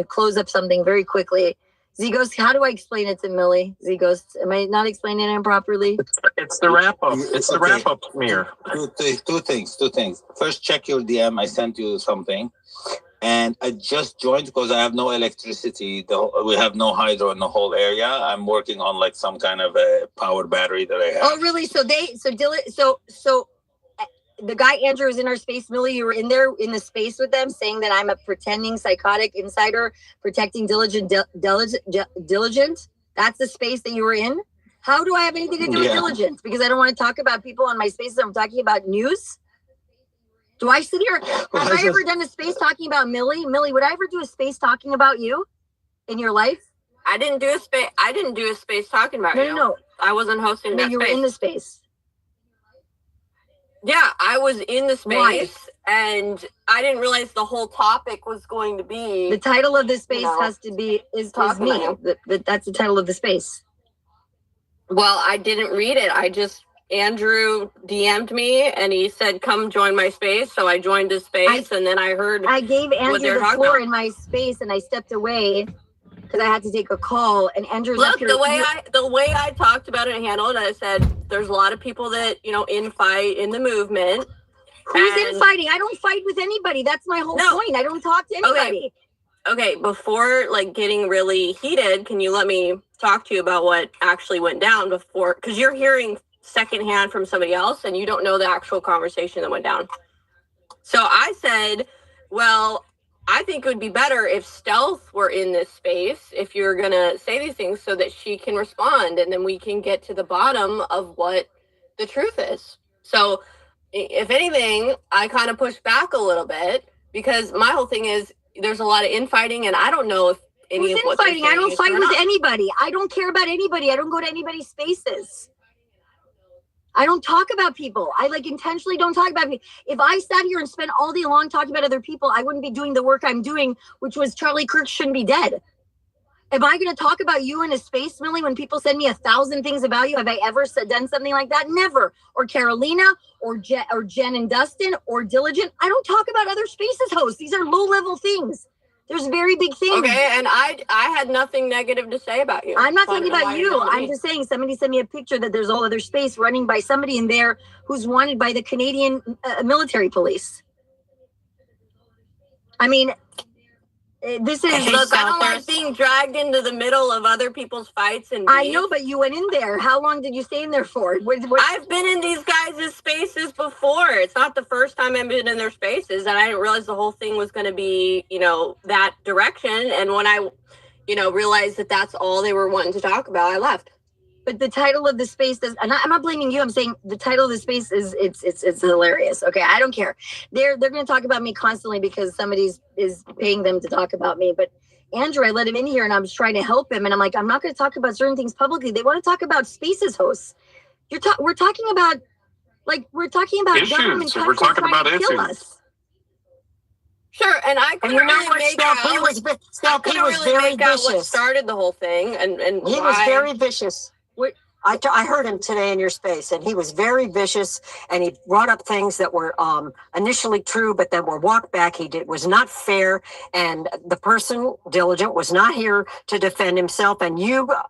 close up something very quickly. Zigos, how do I explain it to Millie? Zigos, am I not explaining it improperly? It's the wrap up. It's the wrap up smear. Two things. First, check your DM. I sent you something. And I just joined because I have no electricity. We have no hydro in the whole area. I'm working on like some kind of a power battery that I have. Oh, really? So the guy Andrew is in our space. Millie, you were in there in the space with them, saying that I'm a pretending psychotic insider protecting diligent. That's the space that you were in. How do I have anything to do with diligence? Because I don't want to talk about people on my spaces. I'm talking about news. Do I sit here? Have I ever done a space talking about Millie? Millie, would I ever do a space talking about you in your life? I didn't do a space talking about you. No. I wasn't hosting that you space. Were in the space. Yeah, I was in the space. Why? And I didn't realize the whole topic was going to be. The title of the space has to be is me. That's the title of the space. Well, I didn't read it. Andrew DM'd me and he said, come join my space. So I joined his space and then I heard I gave Andrew the floor in my space and I stepped away because I had to take a call. And Andrew's Look, the way I talked about it and handled it, I said there's a lot of people that, infight in the movement. Who's infighting? I don't fight with anybody. That's my whole point. I don't talk to anybody. Okay, before getting really heated, can you let me talk to you about what actually went down before? Because you're hearing secondhand from somebody else and you don't know the actual conversation that went down. So I said, well, I think it would be better if Stealth were in this space, if you're going to say these things so that she can respond and then we can get to the bottom of what the truth is. So if anything, I kind of pushed back a little bit because my whole thing is there's a lot of infighting and I don't know if any of what's infighting. I don't fight with anybody. I don't care about anybody. I don't go to anybody's spaces. I don't talk about people. I intentionally don't talk about people. If I sat here and spent all day long talking about other people, I wouldn't be doing the work I'm doing, which was Charlie Kirk shouldn't be dead. Am I going to talk about you in a space, Millie, when people send me 1,000 things about you? Have I ever done something like that? Never. Or Carolina or Jen and Dustin or Diligent. I don't talk about other spaces hosts. These are low-level things. There's very big things. Okay, and I had nothing negative to say about you. I'm not talking about you. I'm just saying somebody sent me a picture that there's all other space running by somebody in there who's wanted by the Canadian military police. I mean, this is... Look, I don't like being dragged into the middle of other people's fights. And I know, but you went in there. How long did you stay in there for? I've been in these guys' spaces before. It's not the first time I've been in their spaces, and I didn't realize the whole thing was going to be, that direction. And when I, realized that that's all they were wanting to talk about, I left. But the title of the space does, and I'm not blaming you. I'm saying the title of the space it's hilarious. Okay, I don't care. They're going to talk about me constantly because somebody's is paying them to talk about me. But Andrew, I let him in here, and I was trying to help him, and I'm like, I'm not going to talk about certain things publicly. They want to talk about spaces hosts. We're talking about issues. Government We're talking about to kill issues. us. Sure, and I couldn't really make out. He was very vicious. What started the whole thing, and he was very vicious. I heard him today in your space, and he was very vicious, and he brought up things that were initially true, but then were walked back. Was not fair, and the person, Diligent, was not here to defend himself. And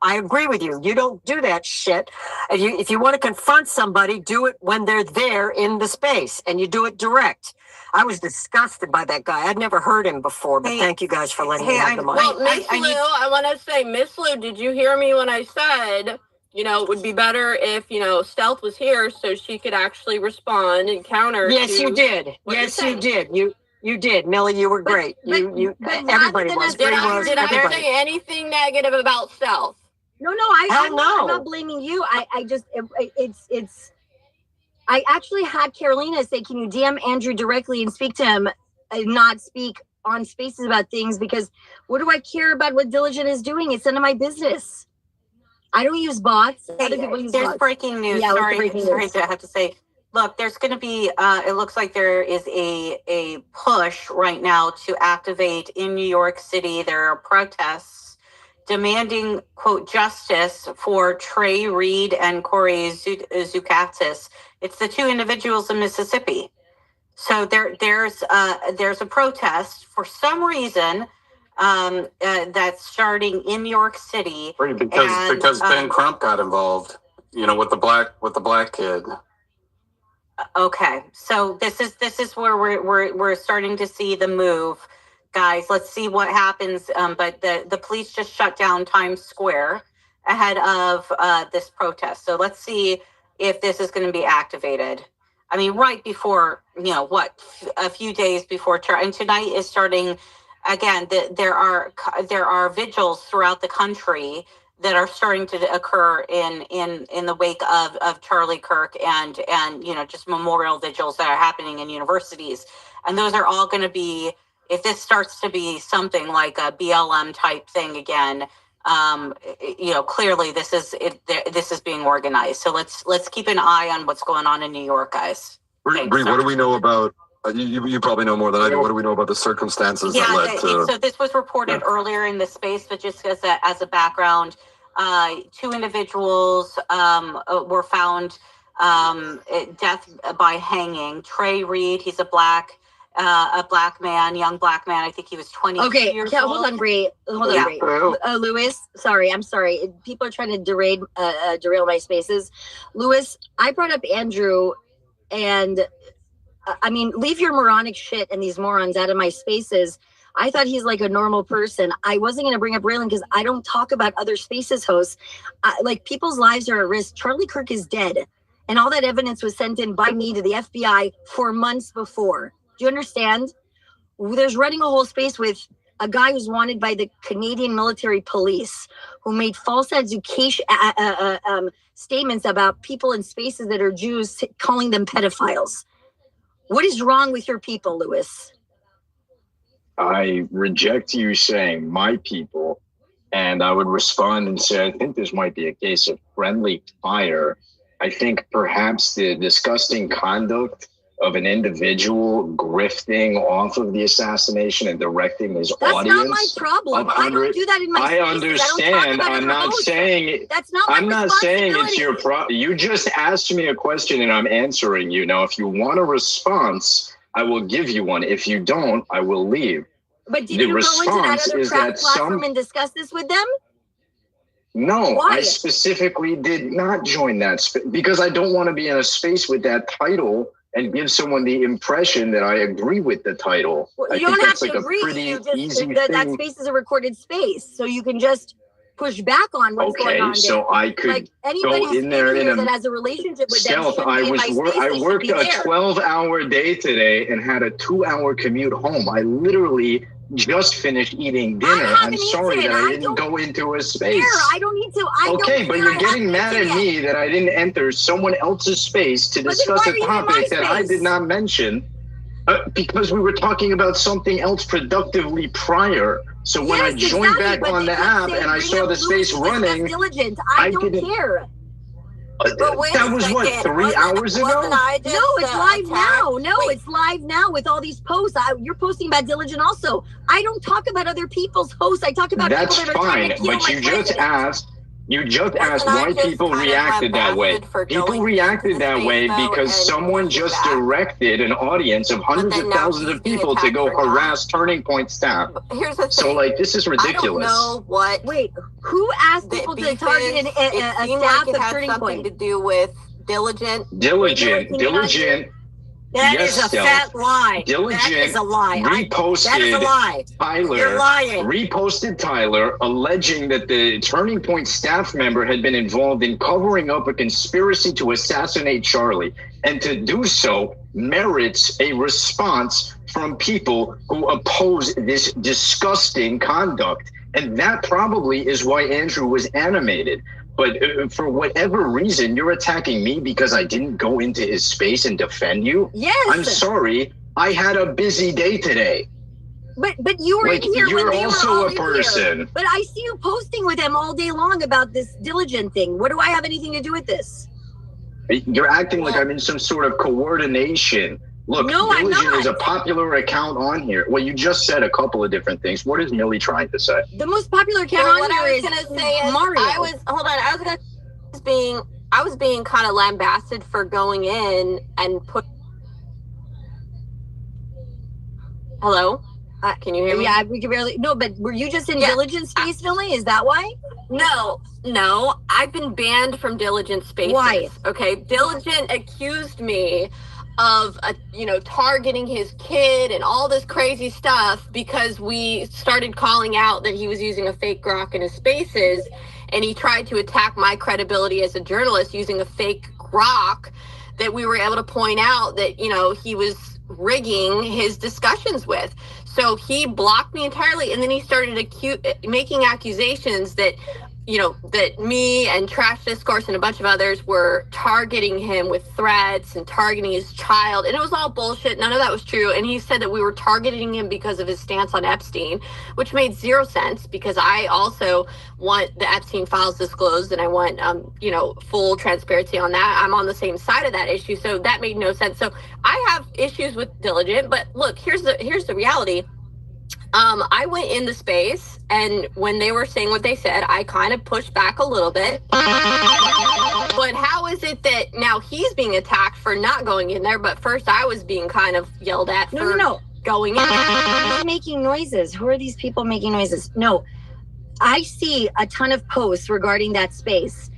I agree with you. You don't do that shit. If you want to confront somebody, do it when they're there in the space, and you do it direct. I was disgusted by that guy. I'd never heard him before, but thank you guys for letting me have the mic. Well, Miss Lou, I want to say, Miss Lou, did you hear me when I said it would be better if, Stealth was here so she could actually respond and counter. Yes, you did. Yes, you did. You did, Millie. You were great. Everybody was. Did I say anything negative about Stealth? No, I'm not blaming you. I actually had Carolina say, can you DM Andrew directly and speak to him and not speak on Spaces about things, because what do I care about what Diligent is doing? It's none of my business. I don't use bots. Other people use There's bots. breaking news. Yeah, Sorry to have to say. Look, there's going to be, it looks like there is a push right now to activate in New York City. There are protests demanding, quote, justice for Trey Reed and Corey Zukatis. It's the two individuals in Mississippi. So there's a protest for some reason that's starting in New York City. Right, because Ben Crump got involved, with the black kid. Okay, so this is where we're starting to see the move, guys. Let's see what happens. But the police just shut down Times Square ahead of this protest. So let's see if this is going to be activated. I mean, right before, a few days before, and tonight is starting again. There are vigils throughout the country that are starting to occur in the wake of Charlie Kirk and just memorial vigils that are happening in universities. And those are all going to be, if this starts to be something like a BLM type thing again, clearly this is being organized. So let's keep an eye on what's going on in New York, guys. Bree, what do we know about? You probably know more than I do. What do we know about the circumstances that led to? So this was reported earlier in the space, but just as a background, two individuals were found death by hanging. Trey Reed, he's a black man, young black man. I think he was 22 years old. Hold on, Bree. Bree. Louis, I'm sorry. People are trying to derail my spaces. Louis, I brought up Andrew, and leave your moronic shit and these morons out of my spaces. I thought he's like a normal person. I wasn't going to bring up Raylan because I don't talk about other spaces hosts. People's lives are at risk. Charlie Kirk is dead. And all that evidence was sent in by me to the FBI for months before. Do you understand? There's running a whole space with a guy who's wanted by the Canadian military police who made false education statements about people in spaces that are Jews, calling them pedophiles. What is wrong with your people, Louis? I reject you saying my people, and I would respond and say, I think this might be a case of friendly fire. I think perhaps the disgusting conduct of an individual grifting off of the assassination and directing his audience. That's not my problem. I don't do that in my I understand. I'm not saying that's not my I'm not saying it's your problem. You just asked me a question and I'm answering you. Now, if you want a response, I will give you one. If you don't, I will leave. But did you go into that other platform and discuss this with them? No, Why? I specifically did not join that because I don't want to be in a space with that title and give someone the impression that I agree with the title. Well, you don't have to agree. That space is a recorded space, so you can just push back on what's going on. Okay, so I could go in there that has a relationship with Stealth. them. I worked a 12-hour day today and had a 2-hour commute home. I literally just finished eating dinner. I'm sorry that I didn't go into a space. I don't need to. Okay, but you're getting mad at me that I didn't enter someone else's space to discuss a topic that I did not mention because we were talking about something else productively prior. So when I joined back on the app and I saw the space running, I don't care. That was what, 3 hours ago? No, it's live now. No, it's live now with all these posts. You're posting about Diligent also. I don't talk about other people's posts. I talk about that's people that are trying to kill but my president. You just asked why people reacted that way. People reacted that way because someone just directed an audience of hundreds of thousands of people to go harass Turning Point staff. Here's the thing. So, this is ridiculous. I don't know what. Wait, who asked people to target a staff of Turning Point? To do with Diligent. Diligent. That is a fat lie. Diligent That is a lie. reposted that is a lie. Tyler. You're lying. Reposted Tyler alleging that the Turning Point staff member had been involved in covering up a conspiracy to assassinate Charlie. And to do so merits a response from people who oppose this disgusting conduct. And that probably is why Andrew was animated. But for whatever reason, you're attacking me because I didn't go into his space and defend you? Yes. I'm sorry. I had a busy day today. But you were Like, in here when you're they also were all a in person. here. But I see you posting with them all day long about this Diligent thing. What do I have anything to do with this? You're acting like I'm in some sort of coordination. Look, No, I'm Diligent not. is a popular account on here. Well, you just said a couple of different things. What is Millie trying to say? The most popular account on what here I was is gonna say is Mario. I was being kind of lambasted for going in and put. Hello, can you hear me? Yeah, we can barely. No, but were you just in Diligent space, Millie? Is that why? No, I've been banned from Diligent Spaces. Why? Okay, Diligent accused me of, targeting his kid and all this crazy stuff because we started calling out that he was using a fake grok in his spaces, and he tried to attack my credibility as a journalist using a fake grok that we were able to point out that, he was rigging his discussions with. So he blocked me entirely, and then he started making accusations that, that me and Trash Discourse and a bunch of others were targeting him with threats and targeting his child. And it was all bullshit. None of that was true. And he said that we were targeting him because of his stance on Epstein, which made zero sense because I also want the Epstein files disclosed and I want, full transparency on that. I'm on the same side of that issue. So that made no sense. So I have issues with Diligent, but look, here's the reality. I went in the space, and when they were saying what they said, I kind of pushed back a little bit. But how is it that now he's being attacked for not going in there, but first I was being kind of yelled at for going in there? Who's making noises? Who are these people making noises? No, I see a ton of posts regarding that space.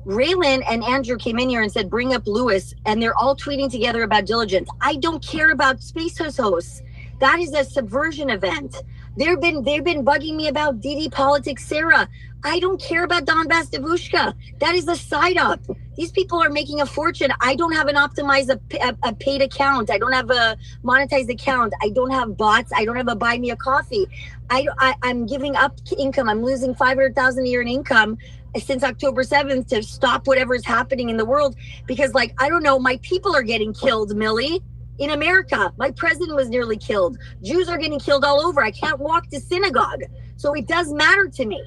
Raylan and Andrew came in here and said, bring up Lewis, and they're all tweeting together about Diligent. I don't care about space hosts. That is a subversion event. They've been bugging me about DD Politics Sarah. I don't care about Don Bastavushka. That is a side up. These people are making a fortune. I don't have an optimized a paid account. I don't have a monetized account. I don't have bots. I don't have a buy me a coffee. I'm giving up income. I'm losing $500,000 a year in income since October 7th to stop whatever's happening in the world because, I don't know, my people are getting killed, Millie. In America, my president was nearly killed. Jews are getting killed all over. I can't walk to synagogue. So it does matter to me.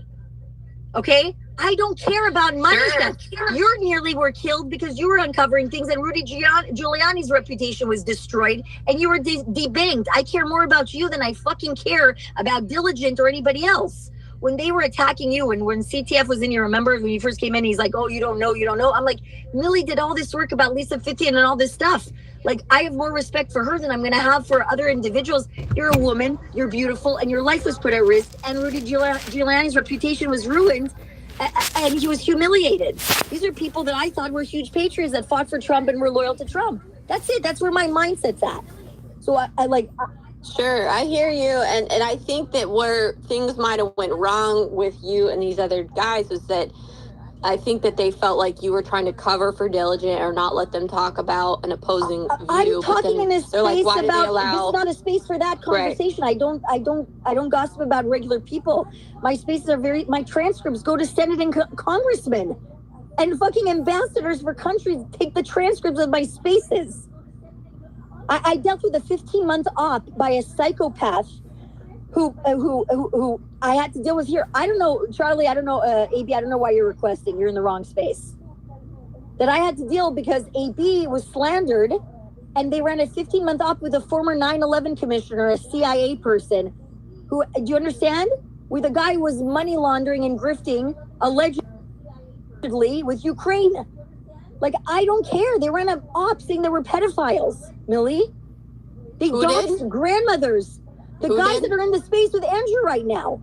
Okay? I don't care about money stuff. You nearly were killed because you were uncovering things and Rudy Giuliani's reputation was destroyed and you were debanked. I care more about you than I fucking care about Diligent or anybody else. When they were attacking you and when CTF was in here, remember when you first came in, he's like, oh, you don't know. I'm like, Millie did all this work about Lisa Fithian and all this stuff. I have more respect for her than I'm going to have for other individuals. You're a woman, you're beautiful, and your life was put at risk. And Rudy Giuliani's reputation was ruined, and he was humiliated. These are people that I thought were huge patriots that fought for Trump and were loyal to Trump. That's it. That's where my mindset's at. So Sure, I hear you, and I think that where things might have went wrong with you and these other guys was that I think that they felt like you were trying to cover for Diligent or not let them talk about an opposing view. I'm talking in this space like, about this is not a space for that conversation. Right. I don't gossip about regular people. My spaces are my transcripts go to Senate and congressmen and fucking ambassadors for countries take the transcripts of my spaces. I dealt with a 15-month op by a psychopath who I had to deal with here. I don't know, Charlie, I don't know, AB, I don't know why you're requesting. You're in the wrong space. That I had to deal because AB was slandered and they ran a 15-month op with a former 9/11 commissioner, a CIA person who, do you understand? With a guy who was money laundering and grifting, allegedly, with Ukraine. I don't care. They ran an op saying there were pedophiles, Millie. They doxed grandmothers. The guys that are in the space with Andrew right now.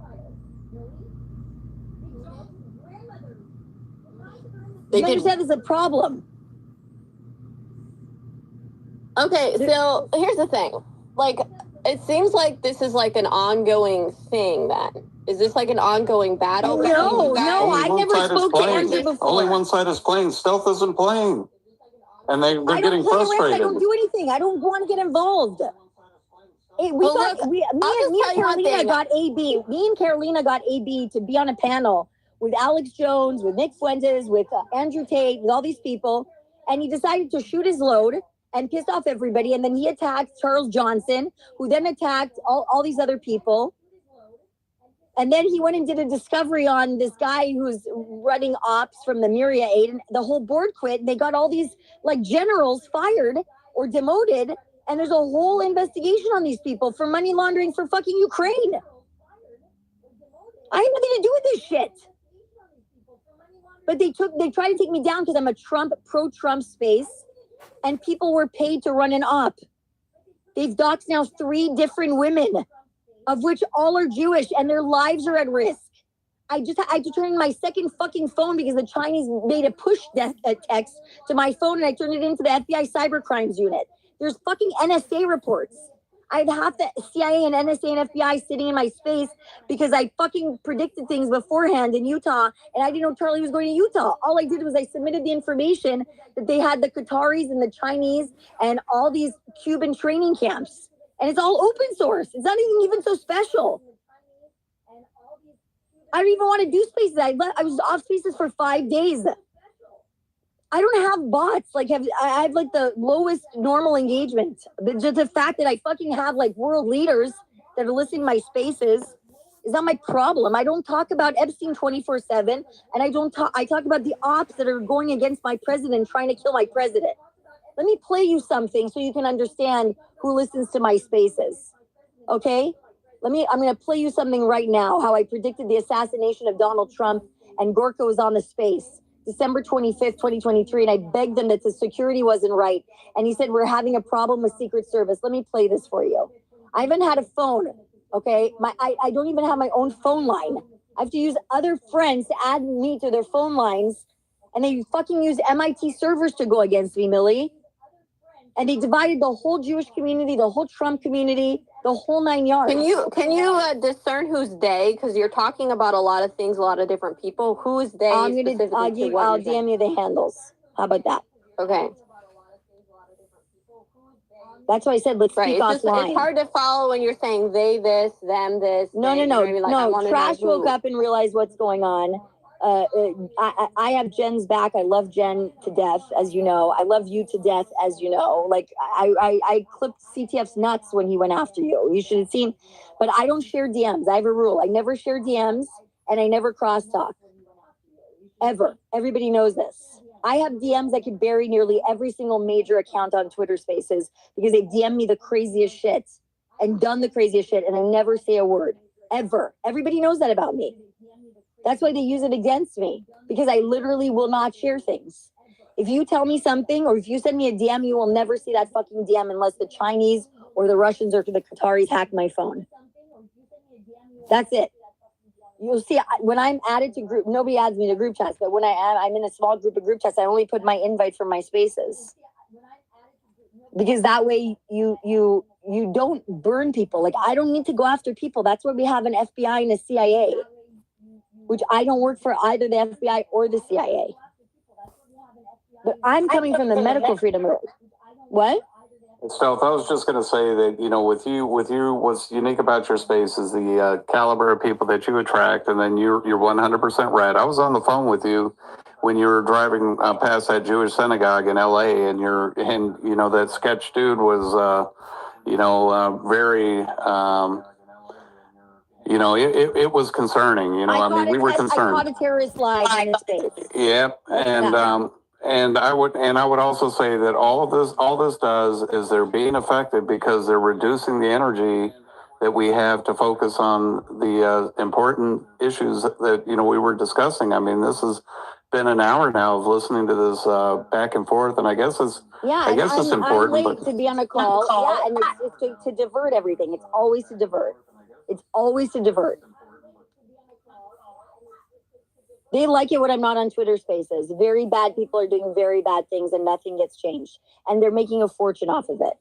You understand there's a problem. Okay, so here's the thing. Like, it seems like this is like an ongoing thing then. Is this like an ongoing battle? No, I've never spoke to Andrew before. Only one side is playing. Stealth isn't playing. And they're getting frustrated. I don't do anything. I don't want to get involved. Hey, me and Carolina got AB. Me and Carolina got AB to be on a panel with Alex Jones, with Nick Fuentes, with Andrew Tate, with all these people. And he decided to shoot his load and pissed off everybody. And then he attacked Charles Johnson, who then attacked all these other people. And then he went and did a discovery on this guy who's running ops from the Myria Aid, and the whole board quit. And they got all these like generals fired or demoted. And there's a whole investigation on these people for money laundering for fucking Ukraine. I have nothing to do with this shit. But they tried to take me down because I'm a pro-Trump space, and people were paid to run an op. They've doxed now 3 different women, of which all are Jewish, and their lives are at risk. I had to turn in my second fucking phone because the Chinese made a push text to my phone, and I turned it into the FBI cyber crimes unit. There's fucking NSA reports. I had half the CIA and NSA and FBI sitting in my space because I fucking predicted things beforehand in Utah, and I didn't know Charlie was going to Utah. All I did was I submitted the information that they had the Qataris and the Chinese and all these Cuban training camps. And it's all open source. It's not even so special. I don't even want to do spaces. I was off spaces for 5 days. I don't have bots. I have like the lowest normal engagement. Just the fact that I fucking have like world leaders that are listening to my spaces is not my problem. I don't talk about Epstein 24/7, and I talk about the ops that are going against my president, trying to kill my president. Let me play you something so you can understand who listens to my spaces. Okay? I'm going to play you something right now, how I predicted the assassination of Donald Trump, and Gorka was on the space. December 25th, 2023, and I begged them that the security wasn't right. And he said, we're having a problem with Secret Service. Let me play this for you. I haven't had a phone, okay? I don't even have my own phone line. I have to use other friends to add me to their phone lines, and they fucking use MIT servers to go against me, Millie. And they divided the whole Jewish community, the whole Trump community, the whole 9 yards. Can you discern who's they? Because you're talking about a lot of things, a lot of different people. Who is they? I'll DM you the handles. How about that? Okay. That's why I said let's speak offline. It's hard to follow when you're saying they this, them this. No. You know what I mean? No. Trash woke up and realized what's going on. I have Jen's back. I love Jen to death, as you know. I love you to death, as you know. Like I clipped CTF's nuts when he went after you. You should have seen. But I don't share DMs. I have a rule. I never share DMs, and I never crosstalk. Ever. Everybody knows this. I have DMs that could bury nearly every single major account on Twitter Spaces because they've DM'd me the craziest shit and done the craziest shit, and I never say a word. Ever. Everybody knows that about me. That's why they use it against me, because I literally will not share things. If you tell me something, or if you send me a DM, you will never see that fucking DM unless the Chinese or the Russians or the Qataris hack my phone. That's it. You'll see when I'm added to group, nobody adds me to group chats, but when I'm in a small group of group chats, I only put my invite for my spaces. Because that way you don't burn people. Like, I don't need to go after people. That's why we have an FBI and a CIA. Which I don't work for either the FBI or the CIA. But I'm coming from the medical freedom world. What? Stealth, I was just going to say that, with you, what's unique about your space is the caliber of people that you attract, and then you're 100% right. I was on the phone with you when you were driving past that Jewish synagogue in LA, and that sketch dude was, very. It was concerning. We were concerned. I caught a terrorist live in the space. Yeah, and I would also say that all this does is they're being affected because they're reducing the energy that we have to focus on the important issues that we were discussing. I mean, this has been an hour now of listening to this back and forth, and I guess it's important. I'm late to be on a call. Yeah, and it's to divert everything. It's always to divert. It's always to divert. They like it when I'm not on Twitter Spaces. Very bad people are doing very bad things and nothing gets changed. And they're making a fortune off of it.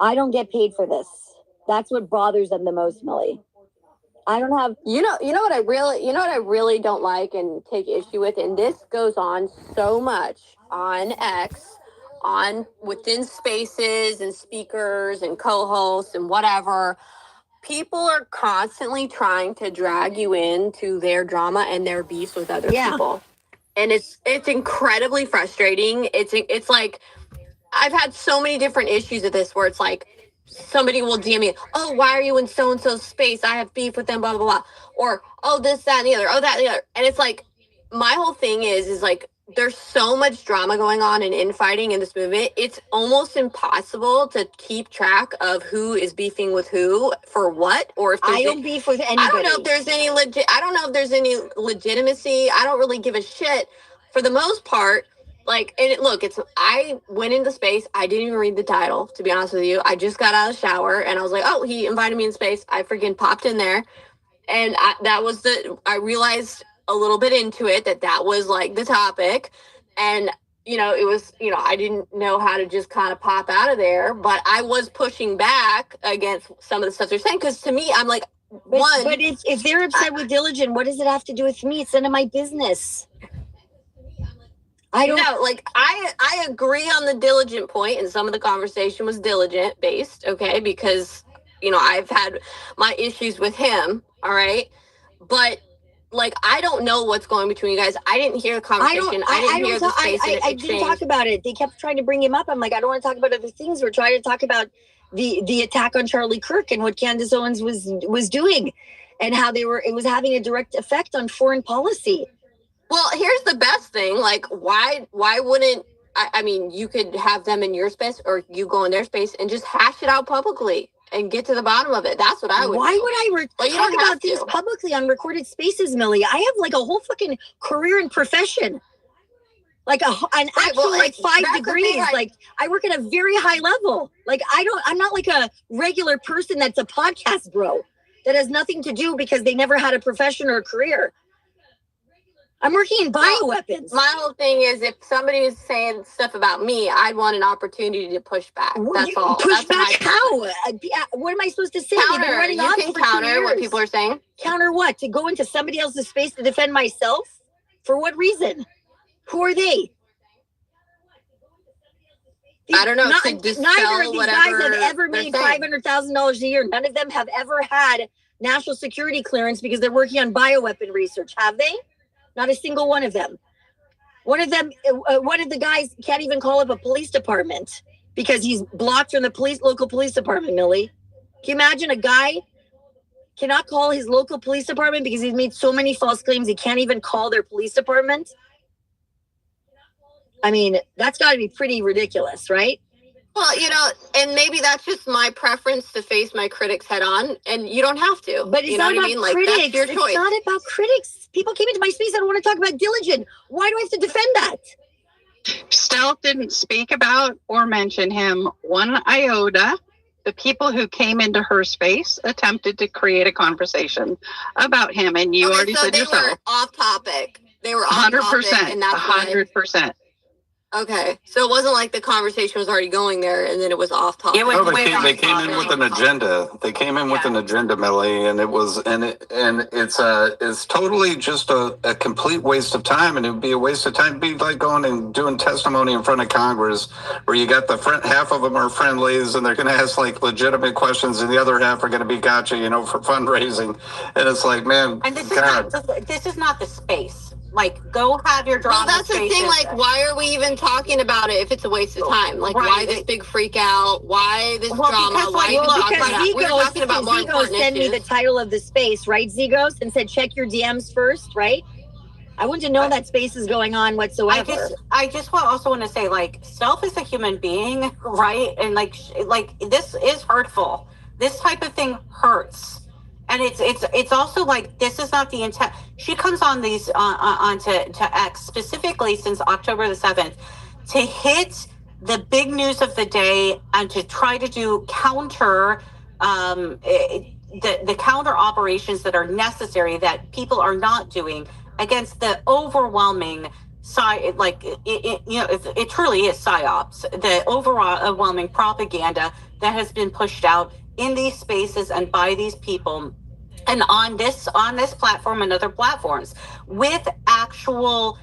I don't get paid for this. That's what bothers them the most, Millie. I don't have you know what I really don't like and take issue with, and this goes on so much on X, on within Spaces and speakers and co-hosts and whatever. People are constantly trying to drag you into their drama and their beefs with other people. And it's incredibly frustrating. It's like I've had so many different issues with this where it's like somebody will DM me, oh, why are you in so-and-so's space? I have beef with them, blah, blah, blah. Or, oh, this, that, and the other. Oh, that, and the other. And it's like, my whole thing is like, there's so much drama going on and infighting in this movement. It's almost impossible to keep track of who is beefing with who for what, or if I don't beef with anybody. I don't know if there's any legitimacy. I don't really give a shit for the most part. Like, and I went into Space. I didn't even read the title, to be honest with you. I just got out of the shower and I was like, oh, he invited me in Space. I freaking popped in there. And I realized a little bit into it that was like the topic. And, it was, I didn't know how to just kind of pop out of there, but I was pushing back against some of the stuff they're saying. Cause to me, I'm like, but if they're upset with Diligent, what does it have to do with me? It's none of my business. I don't know. Like, I agree on the Diligent point, and some of the conversation was Diligent based, okay? Because, I've had my issues with him, all right? But, like, I don't know what's going between you guys. I didn't hear the conversation. I didn't talk about it. They kept trying to bring him up. I'm like, I don't want to talk about other things. We're trying to talk about the attack on Charlie Kirk and what Candace Owens was doing and how it was having a direct effect on foreign policy. Well, here's the best thing. Like, why wouldn't, I mean, you could have them in your space or you go in their space and just hash it out publicly and get to the bottom of it. That's what I would Why do. would I talk about things publicly on recorded spaces, Millie? I have like a whole fucking career and profession. Like an actual 5 degrees. Like I work at a very high level. Like I'm not like a regular person that's a podcast bro that has nothing to do because they never had a profession or a career. I'm working in bioweapons. My whole thing is if somebody is saying stuff about me, I'd want an opportunity to push back. That's all. Push back how? What am I supposed to say? Counter. You can counter what people are saying. Counter what? To go into somebody else's space to defend myself? For what reason? Who are they? I don't know. Neither of these guys have ever made $500,000 a year. None of them have ever had national security clearance because they're working on bioweapon research. Have they? Not a single one of them. One of the guys can't even call up a police department because he's blocked from the local police department, Millie. Can you imagine a guy cannot call his local police department because he's made so many false claims he can't even call their police department? I mean, that's got to be pretty ridiculous, right? Well, and maybe that's just my preference to face my critics head on, and you don't have to. But it's not about critics. That's your choice. It's not about critics. People came into my space. I don't want to talk about Diligent. Why do I have to defend that? Stealth didn't speak about or mention him one iota. The people who came into her space attempted to create a conversation about him, and you already said yourself. They were off topic. They were off 100%, topic, and that's 100%. Okay, so it wasn't like the conversation was already going there, and then it was off topic. They came in with an agenda. They came in with an agenda, Millie, and it's totally just a complete waste of time, and it would be a waste of time. It'd be like going and doing testimony in front of Congress, where you got half of them are friendlies, and they're going to ask like legitimate questions, and the other half are going to be gotcha, for fundraising, and it's like, man, and this is not the space. Like, go have your drama. Well, that's the thing. Like, why are we even talking about it if it's a waste of time? Like, why this big freak out? Why this drama? Why even talking about it? We're talking about more important issues. Sent me the title of the space, right, Zigos, and said check your DMs first, right? I wouldn't know that space is going on whatsoever. I just also want to say, like, Stealth is a human being, right? And like this is hurtful. This type of thing hurts. And it's also like, this is not the intent. She comes on these onto X specifically since October the 7th to hit the big news of the day and to try to do counter the counter operations that are necessary that people are not doing against the overwhelming it truly is psyops, the overwhelming propaganda that has been pushed out in these spaces and by these people and on this platform and other platforms with actual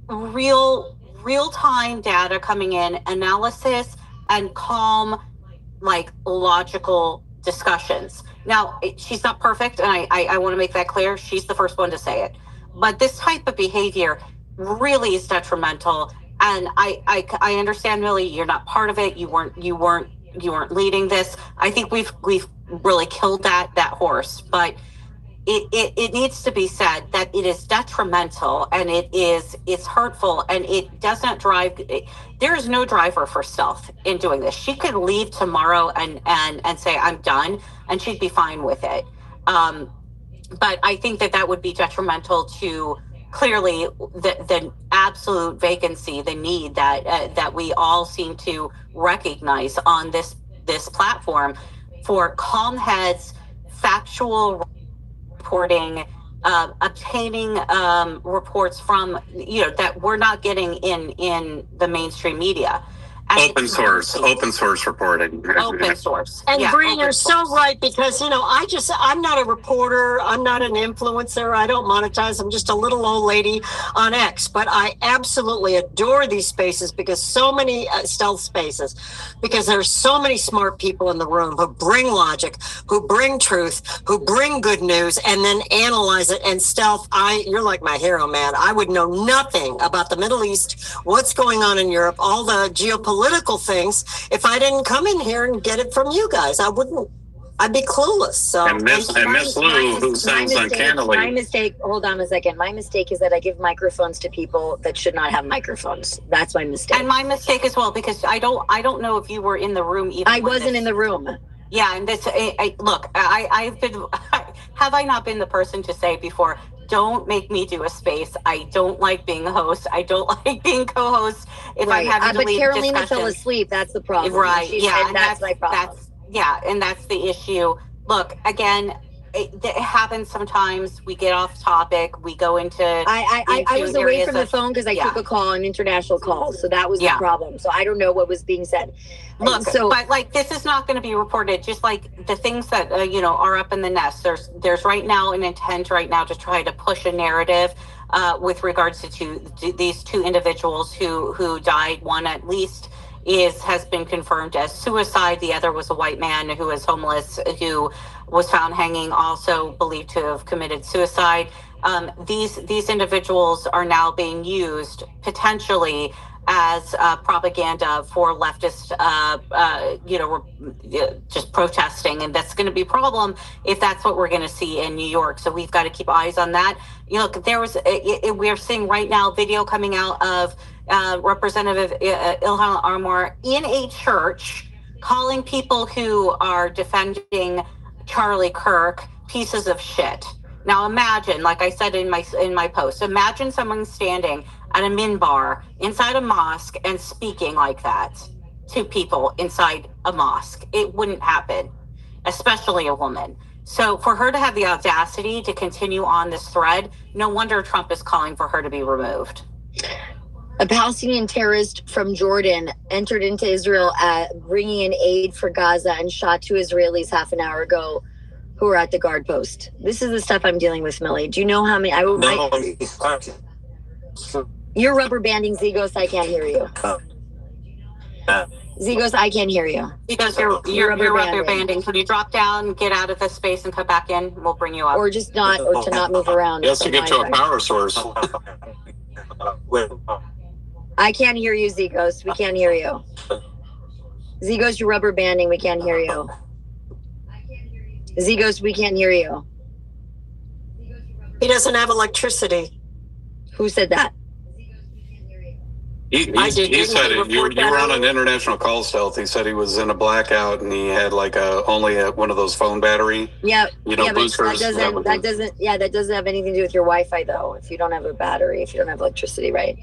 real-time data coming in, analysis and calm logical discussions. Now, she's not perfect, and I want to make that clear. She's the first one to say it. But this type of behavior really is detrimental. And I understand, Millie, you're not part of it. You weren't leading this. I think we've really killed that horse. But it needs to be said that it is detrimental and it's hurtful and it does not drive. There is no driver for stealth in doing this. She could leave tomorrow and say, I'm done, and she'd be fine with it. But I think that would be detrimental to clearly the absolute vacancy, the need that we all seem to recognize on this platform for calm heads, factual reporting, obtaining reports from that we're not getting in the mainstream media. Open source reporting. Open source. And yeah, Bree, you're so right, because I'm not a reporter, I'm not an influencer, I don't monetize, I'm just a little old lady on X, but I absolutely adore these spaces, because so many stealth spaces, because there's so many smart people in the room who bring logic, who bring truth, who bring good news, and then analyze it. And stealth, you're like my hero, man. I would know nothing about the Middle East, what's going on in Europe, all the geopolitical things, if I didn't come in here and get it from you guys. I'd be clueless. So and Miss Lou, who sounds uncannily. My mistake, hold on a second. My mistake is that I give microphones to people that should not have microphones. That's my mistake. And my mistake as well, because I don't know if you were in the room even. I wasn't in the room. Yeah, and this look, I've been have I not been the person to say before, don't make me do a space. I don't like being a host. I don't like being co-host. If I'm having to lead but Carolina fell asleep. That's the problem. Right. And that's my problem. And that's the issue. Look, again, it happens sometimes. We get off topic. We go into. I was away from the phone because I took a call, an international call. So that was the problem. So I don't know what was being said. Look, but this is not going to be reported. Just like the things that are up in the nest. There's right now an intent right now to try to push a narrative with regards to these two individuals who died. One at least has been confirmed as suicide. The other was a white man who was homeless, who was found hanging, also believed to have committed suicide. These individuals are now being used potentially as propaganda for leftist, just protesting, and that's going to be a problem if that's what we're going to see in New York. So we've got to keep eyes on that. Look, we're seeing right now video coming out of Representative Ilhan Omar in a church calling people who are defending Charlie Kirk pieces of shit. Now imagine, like I said in my post, imagine someone standing at a minbar inside a mosque and speaking like that to people inside a mosque. It wouldn't happen, especially a woman. So for her to have the audacity to continue on this thread, no wonder Trump is calling for her to be removed. A Palestinian terrorist from Jordan entered into Israel bringing in aid for Gaza and shot 2 Israelis half an hour ago who were at the guard post. This is the stuff I'm dealing with, Millie. Do you know how many? You're rubber banding, Zigos. I can't hear you. Zigos, I can't hear you. Because you're rubber banding. Can you drop down, get out of this space, and come back in? We'll bring you up. Or just not, or to not move around. Yes, to get to a power source. I can't hear you, Zigos. We can't hear you. Zigos, you're rubber banding. We can't hear you. Zigos, we can't hear you. He doesn't have electricity. Who said that? He said it. You were on an international call, Stealth. He said he was in a blackout and he had only one of those phone battery. Yeah. boosters. That doesn't have anything to do with your Wi-Fi though. If you don't have a battery, if you don't have electricity, right?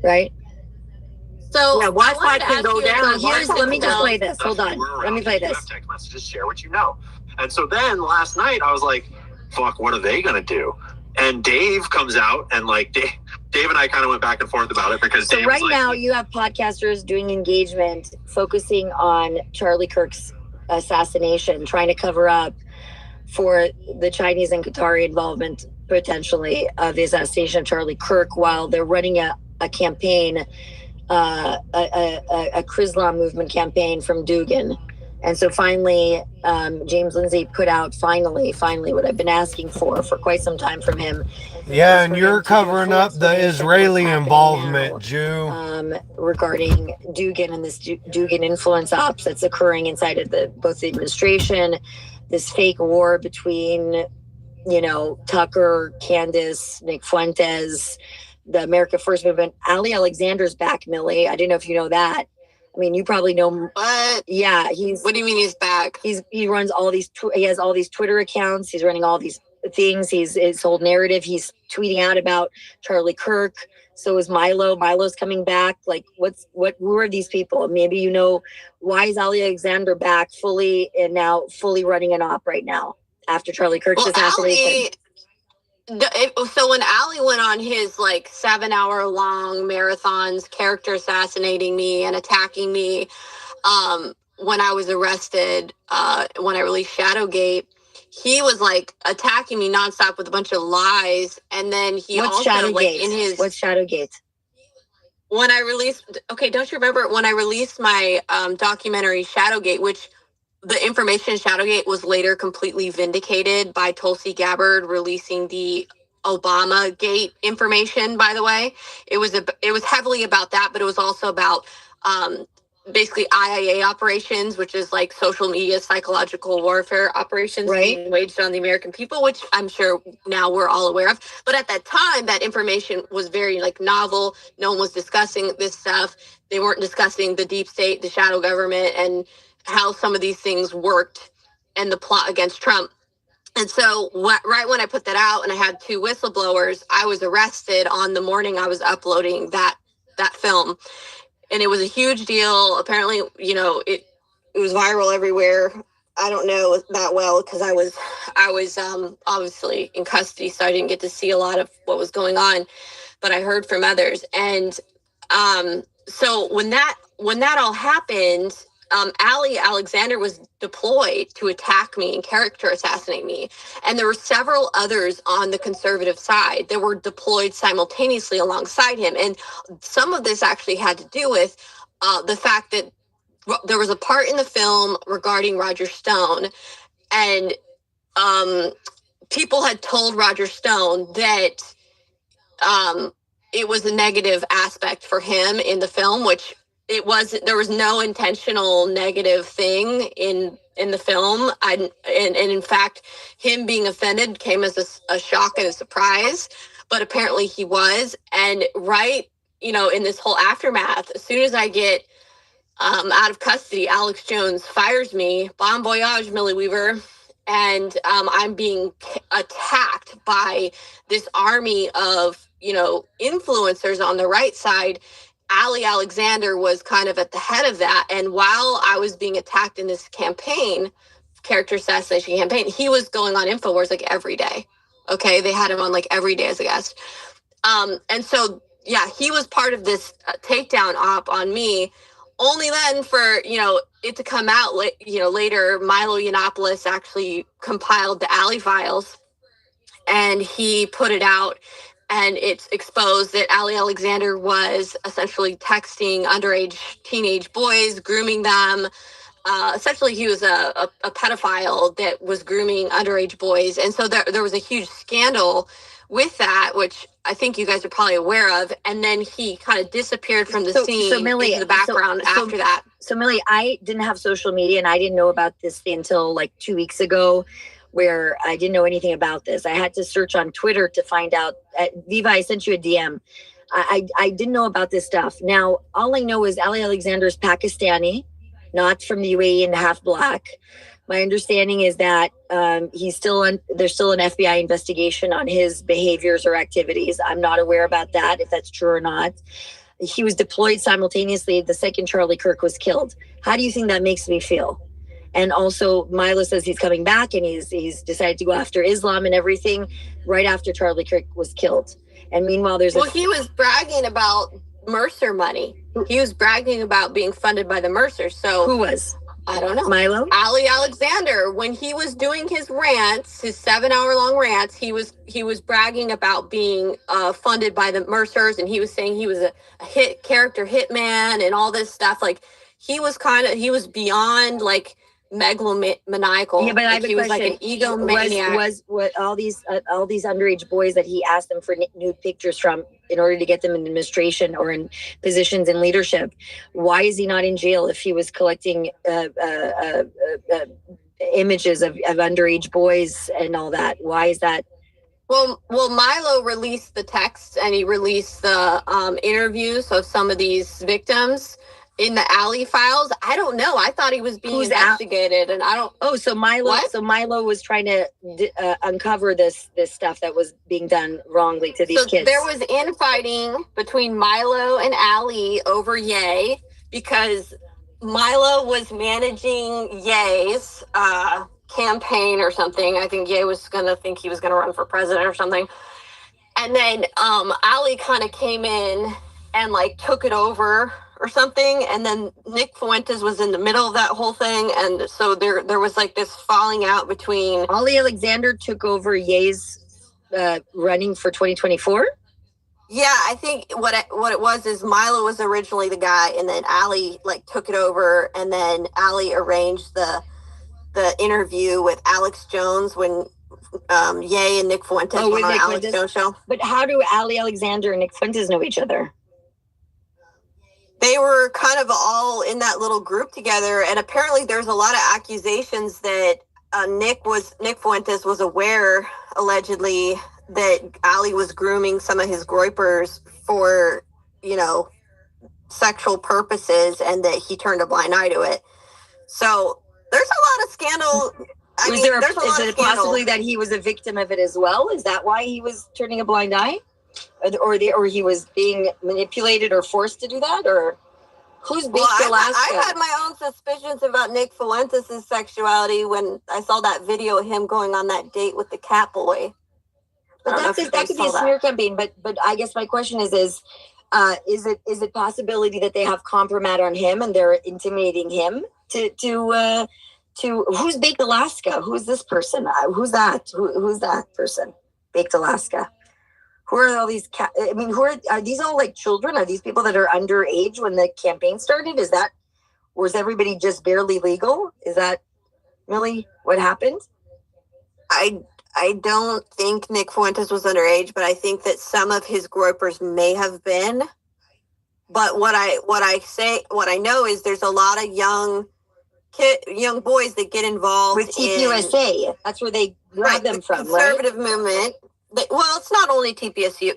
Right. So yeah, Wi-Fi can go down. So here's, let me just play this. Hold on. Let me play this. Text messages, share what you know. And so then last night I was like, fuck, what are they going to do? And Dave comes out and like Dave and I kind of went back and forth about it because so Dave right was now you have podcasters doing engagement focusing on Charlie Kirk's assassination, trying to cover up for the Chinese and Qatari involvement potentially of the assassination of Charlie Kirk, while they're running a campaign, a Krizlam movement campaign from Dugan. And so finally, James Lindsay put out finally what I've been asking for quite some time from him. Yeah, and you're covering up the Israeli involvement, Jew. Regarding Dugan and this Dugan influence ops that's occurring inside of both the administration, this fake war between, Tucker, Candace, Nick Fuentes, the America First movement. Ali Alexander's back, Millie. I didn't know if you know that. I mean, you probably know. What? Yeah, What do you mean he's back? He runs all these. He has all these Twitter accounts. He's running all these things. His whole narrative. He's tweeting out about Charlie Kirk. So is Milo. Milo's coming back. Like, who are these people? Maybe why is Ali Alexander back fully running an op right now after Charlie Kirk's assassination? So when Ali went on his 7-hour-long marathons, character assassinating me and attacking me, when I was arrested, when I released Shadowgate, he was attacking me nonstop with a bunch of lies, and then he What's Shadowgate? What's Shadowgate? When I released, don't you remember when I released my documentary Shadowgate, which the information in Shadowgate was later completely vindicated by Tulsi Gabbard releasing the Obama Gate information, by the way. It was heavily about that, but it was also about basically IIA operations, which is social media psychological warfare operations being waged on the American people, which I'm sure now we're all aware of. But at that time, that information was very novel. No one was discussing this stuff. They weren't discussing the deep state, the shadow government, and how some of these things worked and the plot against Trump. And so right when I put that out and I had 2 whistleblowers, I was arrested on the morning I was uploading that film. And it was a huge deal. Apparently, it was viral everywhere. I don't know that well because I was obviously in custody, so I didn't get to see a lot of what was going on, but I heard from others. And so when that all happened, Ali Alexander was deployed to attack me and character assassinate me. And there were several others on the conservative side that were deployed simultaneously alongside him. And some of this actually had to do with the fact that there was a part in the film regarding Roger Stone. And people had told Roger Stone that it was a negative aspect for him in the film, which there was no intentional negative thing in the film. And in fact, him being offended came as a shock and a surprise, but apparently he was. And in this whole aftermath, as soon as I get out of custody, Alex Jones fires me. Bon voyage, Millie Weaver. And I'm being attacked by this army of, influencers on the right side. Ali Alexander was kind of at the head of that. And while I was being attacked in this campaign, character assassination campaign, he was going on InfoWars every day. Okay. They had him on every day as a guest. And so, yeah, he was part of this takedown op on me. Only then for, it to come out, later, Milo Yiannopoulos actually compiled the Ali files and he put it out. And it's exposed that Ali Alexander was essentially texting underage teenage boys, grooming them. Essentially, he was a pedophile that was grooming underage boys. And so there was a huge scandal with that, which I think you guys are probably aware of. And then he kind of disappeared from the scene into the background after that. So, Millie, I didn't have social media and I didn't know about this until 2 weeks ago, where I didn't know anything about this. I had to search on Twitter to find out. Viva, I sent you a DM. I didn't know about this stuff. Now, all I know is Ali Alexander is Pakistani, not from the UAE and half black. My understanding is that there's still an FBI investigation on his behaviors or activities. I'm not aware about that, if that's true or not. he was deployed simultaneously the second Charlie Kirk was killed. How do you think that makes me feel? And also Milo says he's coming back and he's decided to go after Islam and everything right after Charlie Kirk was killed. And meanwhile, he was bragging about Mercer money. He was bragging about being funded by the Mercer. So who was? I don't know. Milo? Ali Alexander. When he was doing his rants, his 7-hour-long rants, he was bragging about being funded by the Mercers, and he was saying he was a hit hitman and all this stuff. Like he was beyond like megalomaniacal. Yeah, but I have a he was question. Like an egomaniac. Was what all these underage boys that he asked them for nude pictures from in order to get them in administration or in positions in leadership? Why is he not in jail if he was collecting images of underage boys and all that? Why is that? Well, Milo released the text and he released the interviews of some of these victims in the alley files. I don't know. I thought he was being investigated, and I don't. Oh, so Milo. What? So Milo was trying to uncover this stuff that was being done wrongly to these kids. There was infighting between Milo and Ali over Ye because Milo was managing Ye's campaign or something. I think Ye was gonna think he was gonna run for president or something, and then Ali kind of came in and like took it over or something, and then Nick Fuentes was in the middle of that whole thing, and so there was like this falling out between. Ali Alexander took over Ye's running for 2024. Yeah, I think what it was is Milo was originally the guy, and then Ali like took it over, and then Ali arranged the interview with Alex Jones when Ye and Nick Fuentes went on Alex Jones show. But how do Ali Alexander and Nick Fuentes know each other? They were kind of all in that little group together, and apparently there's a lot of accusations that Nick Fuentes was aware, allegedly, that Ali was grooming some of his groypers for, sexual purposes, and that he turned a blind eye to it. So there's a lot of scandal. Is it possibly that he was a victim of it as well? Is that why he was turning a blind eye? Or he was being manipulated or forced to do that? Or who's Baked Alaska? I had my own suspicions about Nick Fuentes' sexuality when I saw that video of him going on that date with the cat boy. But that could be a smear campaign. But I guess my question is it possibility that they have compromat on him and they're intimidating him to who's Baked Alaska? Who's this person? Who's that? Who's that person? Baked Alaska. Who are all these? Are these all like children? Are these people that are underage when the campaign started? Or is everybody just barely legal? Is that really what happened? I don't think Nick Fuentes was underage, but I think that some of his groypers may have been. But what I know is there's a lot of young boys that get involved with TPUSA. That's where they grab them from, conservative movement. Well, it's not only TPUSA.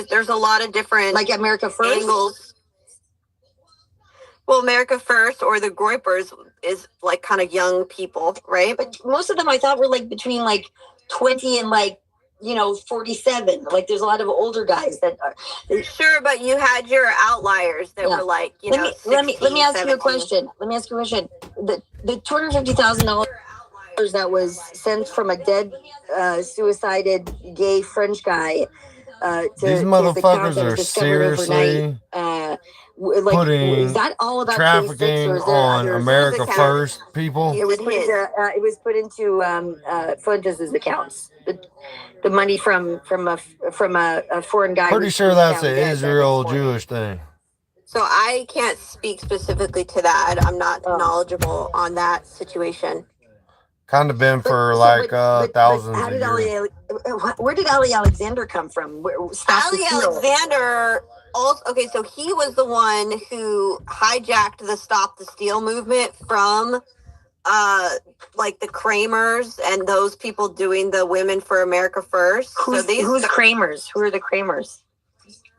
There's a lot of different like America First angles. Well, America First or the Groypers is like kind of young people, right? But most of them I thought were like between like 20 and 47. Like there's a lot of older guys that are sure, but you had your outliers that were like, let me ask you a question. The $250,000 that was sent from a dead, suicided gay French guy these motherfuckers are seriously putting is that all about trafficking on America First people? It was put into Fuentes' accounts. The money from a foreign guy. Pretty sure that's an Israel Jewish thing. So I can't speak specifically to that. I'm not knowledgeable on that situation. Kind of been for thousands of years. Where did Ali Alexander come from? Ali Alexander also, so he was the one who hijacked the Stop the Steal movement from the Kramers and those people doing the Women for America First. Who's Kramers? Who are the Kramers?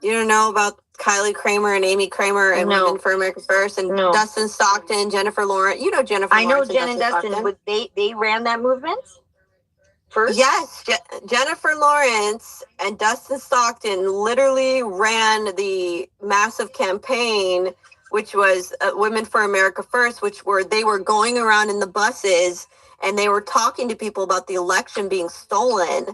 You don't know about Kylie Kramer and Amy Kramer and Women for America First and Dustin Stockton, Jennifer Lawrence. You know Jennifer Lawrence. I know Jen and Dustin, but they ran that movement first? Yes, Jennifer Lawrence and Dustin Stockton literally ran the massive campaign, which was Women for America First, they were going around in the buses and they were talking to people about the election being stolen.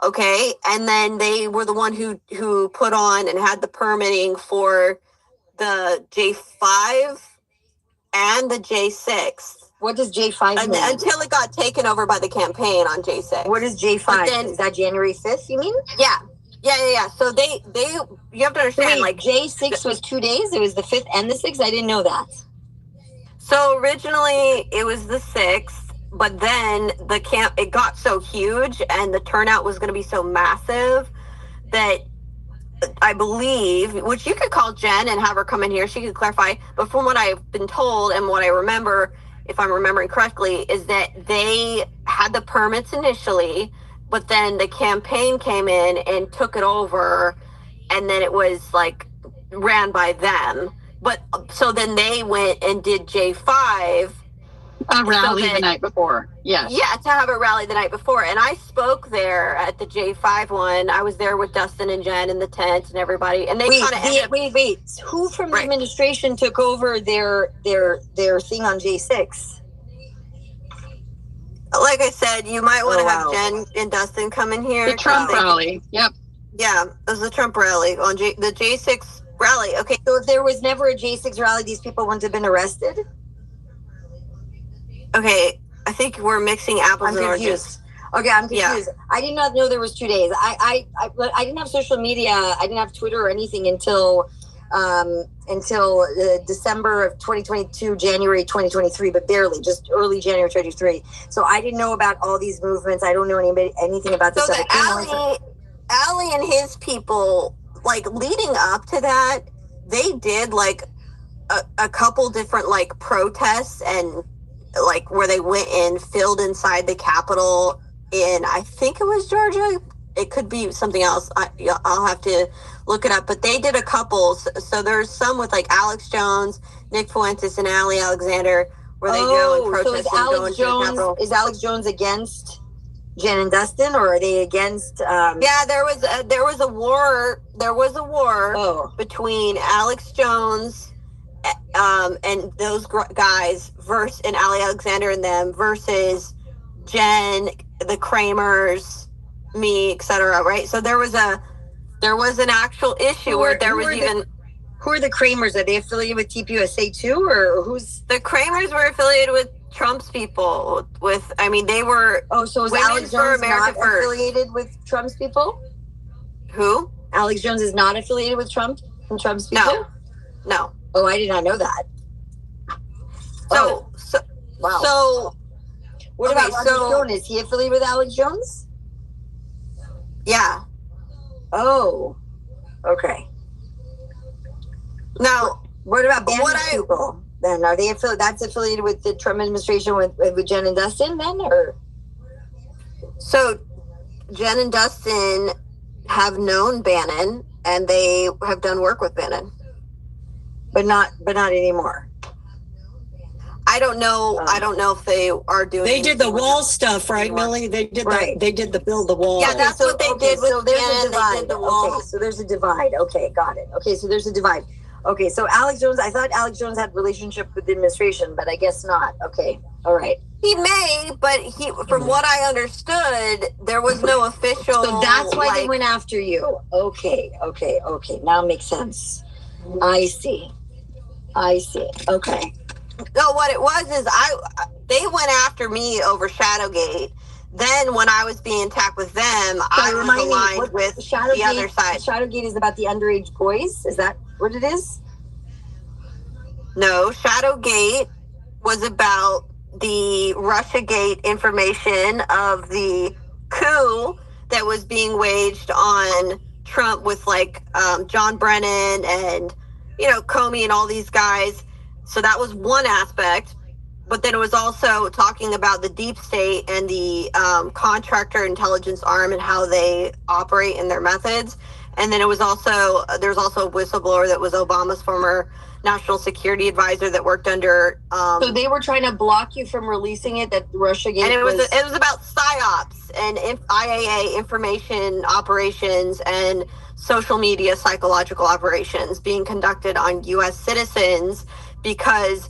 Okay, and then they were the one who put on and had the permitting for the J5 and the J6. What does J5 mean? Until it got taken over by the campaign on J6. What is J5? Is that January 5th, you mean? Yeah. So they you have to understand, wait, J6 was 2 days? It was the 5th and the 6th? I didn't know that. So originally it was the 6th, but then it got so huge and the turnout was going to be so massive that I believe, which you could call Jen and have her come in here, she could clarify, but from what I've been told and what I remember, if I'm remembering correctly, is that they had the permits initially, but then the campaign came in and took it over, and then it was like ran by them. But so then they went and did J5. A rally the night before. Yes. Yeah, to have a rally the night before. And I spoke there at the J5 one. I was there with Dustin and Jen in the tent and everybody. And they wait. Who from the administration took over their thing on J6? Like I said, you might want to have Jen and Dustin come in here. The Trump rally. Yep. Yeah, it was the Trump rally on the J6 rally. Okay. So if there was never a J6 rally, these people wouldn't have been arrested? Okay, I think we're mixing apples and oranges. Okay, I'm confused. Yeah. I did not know there was 2 days. I didn't have social media. I didn't have Twitter or anything until December of 2022, January 2023, but barely, just early January 2023. So I didn't know about all these movements. I don't know anything about this. So Ali and his people, like leading up to that, they did like a couple different like protests and like where they went and filled inside the Capitol in, I think it was Georgia. It could be something else. I'll have to look it up. But they did a couple. So there's some with like Alex Jones, Nick Fuentes, and Ali Alexander, where they go and protest. So is Alex Jones against Jen and Dustin, or are they against? Yeah, there was a war. There was a war between Alex Jones and those guys and Ali Alexander and them versus Jen, the Kramers, me, etc. Right? So there was an actual issue where there was even. Who are the Kramers? Are they affiliated with TPUSA too, or who's the Kramers? Were affiliated with Trump's people. They were. Oh, so is Alex Jones not affiliated with Trump's people? Who? Alex Jones is not affiliated with Trump's people? No. Oh, I did not know that. Wow. So, what about Alex Jones? Is he affiliated with Alex Jones? Yeah. Oh, okay. Now, what about Banner's people? Then are they affiliated? That's affiliated with the Trump administration with Jen and Dustin, then, or? So, Jen and Dustin have known Bannon, and they have done work with Bannon. But not anymore. I don't know. I don't know if they are doing. They did the wall stuff, right, Millie? They did They did the build the wall. Yeah, that's what they did with so there's Bannon. a divide. They did the wall. Okay, so there's a divide. Okay, got it. Okay, so there's a divide. Okay, so Alex Jones. I thought Alex Jones had a relationship with the administration, but I guess not. Okay, all right. He may, but from what I understood, there was no official. So that's why they went after you. Okay. Now it makes sense. I see. Okay. No, what it was is they went after me over Shadowgate. Then when I was being attacked with them, I was aligned with the other side. Shadowgate is about the underage boys? Is that what it is? No, Shadowgate was about the Russiagate information of the coup that was being waged on Trump with John Brennan and Comey and all these guys. So that was one aspect. But then it was also talking about the deep state and the contractor intelligence arm and how they operate in their methods. And then there's also a whistleblower that was Obama's former national security advisor that worked under. So they were trying to block you from releasing it. That Russia gave. And it was about psyops and IAA, information operations, and social media psychological operations being conducted on U.S. citizens, because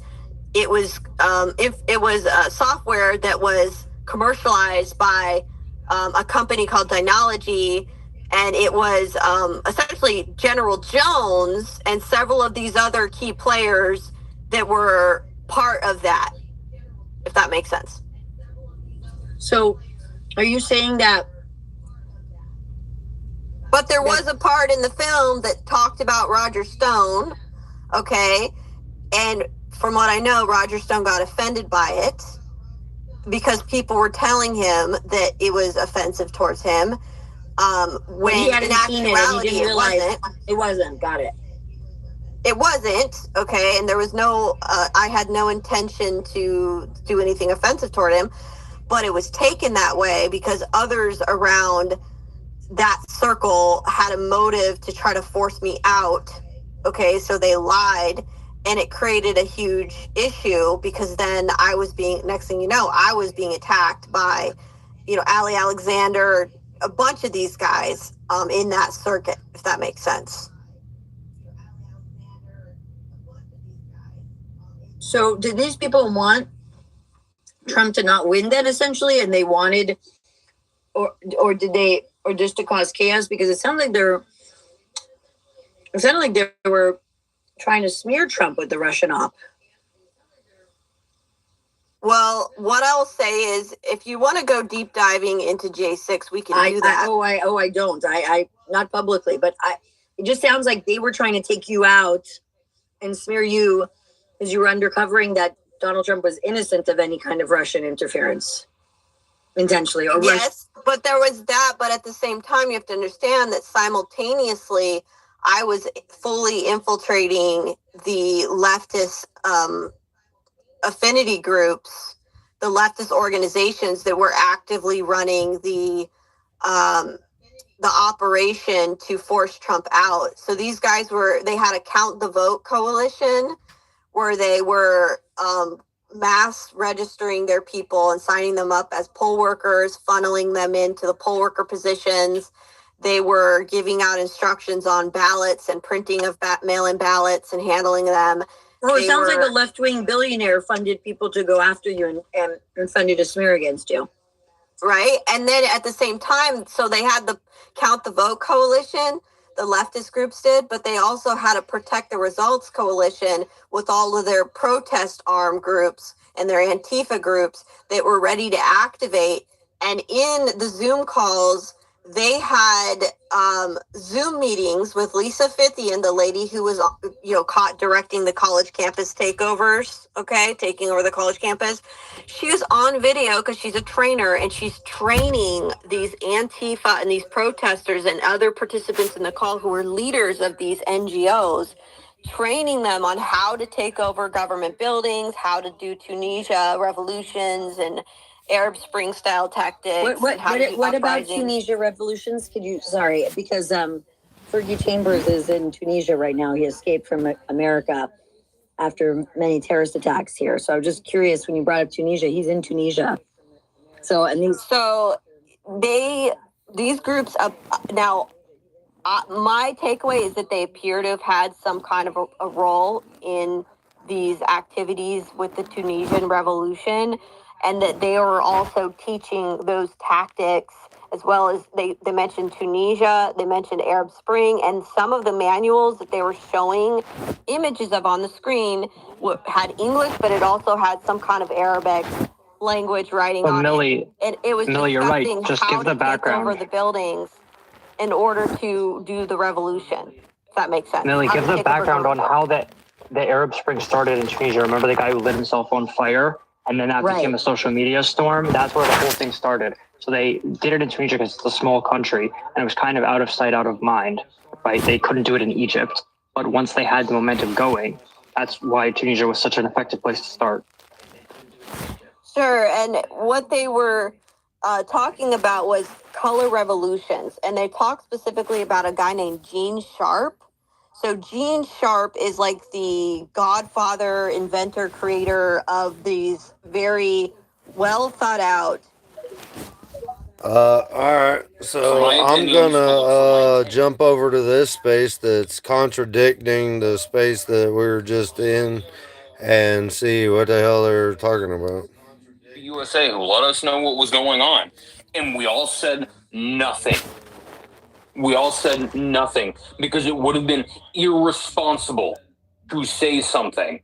it was a software that was commercialized by a company called Dynology, and it was essentially General Jones and several of these other key players that were part of that, if that makes sense. So, are you saying that? But there was a part in the film that talked about Roger Stone, okay? And from what I know, Roger Stone got offended by it because people were telling him that it was offensive towards him. When he hadn't in seen it and he didn't realize it wasn't. Got it. It wasn't, okay? And there was no, I had no intention to do anything offensive toward him, but it was taken that way because others around that circle had a motive to try to force me out. Okay, so they lied, and it created a huge issue because then next thing you know, I was being attacked by, Ali Alexander, a bunch of these guys in that circuit, if that makes sense. So did these people want Trump to not win then essentially, and they wanted, or did they, or just to cause chaos? Because it sounded like they were trying to smear Trump with the Russian op. Well, what I'll say is, if you want to go deep diving into J6, we can do that. I don't. I not publicly, but it just sounds like they were trying to take you out and smear you because you were undercovering that Donald Trump was innocent of any kind of Russian interference. Intentionally or yes, but there was that. But at the same time, you have to understand that simultaneously, I was fully infiltrating the leftist affinity groups, the leftist organizations that were actively running the operation to force Trump out. So these guys they had a Count the Vote coalition where they were mass registering their people and signing them up as poll workers, funneling them into the poll worker positions. They were giving out instructions on ballots and printing of mail-in ballots and handling them. Oh, it sounds like a left-wing billionaire funded people to go after you and funded a smear against you. Right. And then at the same time, so they had the Count the Vote coalition, the leftist groups did, but they also had a Protect the Results coalition with all of their protest arm groups and their Antifa groups that were ready to activate. And in the Zoom calls, they had Zoom meetings with Lisa Fithian, the lady who was, caught directing the college campus takeovers, okay, taking over the college campus. She was on video because she's a trainer, and she's training these Antifa and these protesters and other participants in the call who were leaders of these NGOs, training them on how to take over government buildings, how to do Tunisia revolutions and Arab Spring style tactics. What about Tunisia revolutions? Because Fergie Chambers is in Tunisia right now. He escaped from America after many terrorist attacks here. So I'm just curious, when you brought up Tunisia, he's in Tunisia. These groups now. My takeaway is that they appear to have had some kind of a role in these activities with the Tunisian revolution, and that they were also teaching those tactics, as well as they mentioned Tunisia, they mentioned Arab Spring, and some of the manuals that they were showing images of on the screen had English, but it also had some kind of Arabic language writing on it. And it was Millie, you're right. Just how give the to take over background. the buildings in order to do the revolution, if that makes sense. Millie, give the background on how the Arab Spring started in Tunisia. Remember the guy who lit himself on fire? And then that became a social media storm? That's where the whole thing started. So they did it in Tunisia because it's a small country, and it was kind of out of sight, out of mind, right? They couldn't do it in Egypt. But once they had the momentum going, that's why Tunisia was such an effective place to start. Sure, and what they were talking about was color revolutions, and they talked specifically about a guy named Gene Sharp. So Gene Sharp is like the godfather, inventor, creator of these very well thought out. All right. So I'm gonna jump over to this space that's contradicting the space that we were just in, and see what the hell they're talking about. USA who let us know what was going on, and we all said nothing. We all said nothing because it would have been irresponsible to say something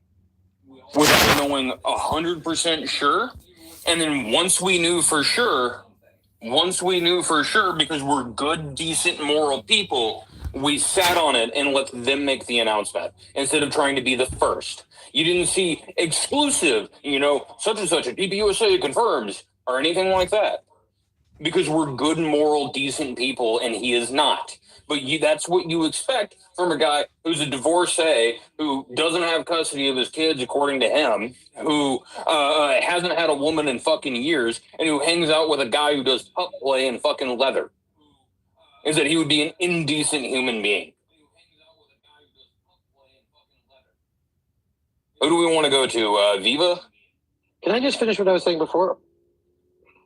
without knowing 100% sure. And then once we knew for sure, because we're good, decent, moral people, we sat on it and let them make the announcement instead of trying to be the first. You didn't see exclusive, such and such, DPUSA confirms, or anything like that. Because we're good, moral, decent people, and he is not. But that's what you expect from a guy who's a divorcee, who doesn't have custody of his kids, according to him, who hasn't had a woman in fucking years, and who hangs out with a guy who does pup play in fucking leather. Is that he would be an indecent human being. Who do we want to go to? Viva? Can I just finish what I was saying before?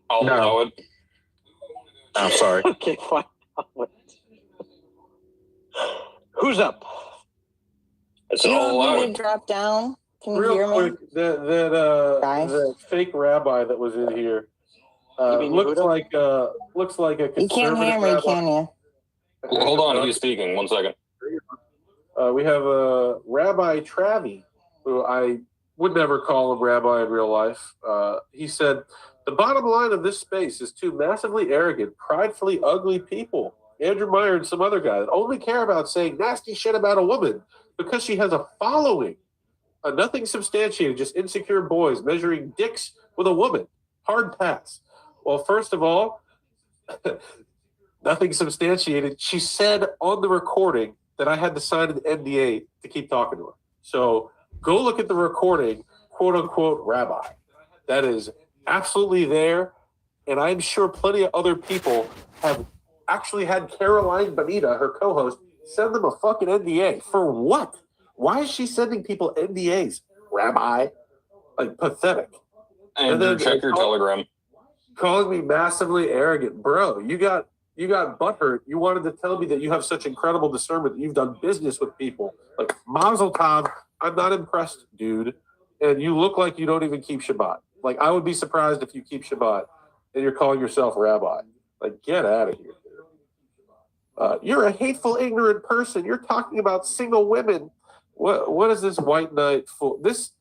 I'll allow it. I'm sorry. Okay, fine. Who's up? It's Do you all want me allowed. to drop down? Can you hear Real me? quick, that fake rabbi that was in here looks like a You can't hear conservative me, rabbi. can you? Well, hold on, he's speaking. 1 second. We have Rabbi Travi, who I would never call him rabbi in real life. He said, the bottom line of this space is two massively arrogant, pridefully ugly people, Andrew Meyer and some other guy, that only care about saying nasty shit about a woman because she has a following. Nothing substantiated, just insecure boys measuring dicks with a woman. Hard pass. Well, first of all, nothing substantiated. She said on the recording that I had to sign an NDA to keep talking to her. So go look at the recording, quote unquote, rabbi. That is absolutely there. And I'm sure plenty of other people have actually had Caroline Bonita, her co-host, send them a fucking NDA. For what? Why is she sending people NDAs? Rabbi. Like, pathetic. And then check your Telegram. Calling me massively arrogant. Bro, you got butthurt. You wanted to tell me that you have such incredible discernment that you've done business with people. Like, Mazel Tov, I'm not impressed, dude. And you look like you don't even keep Shabbat. Like, I would be surprised if you keep Shabbat and you're calling yourself rabbi. Like, get out of here, dude. You're a hateful, ignorant person. You're talking about single women. What is this white knight for? This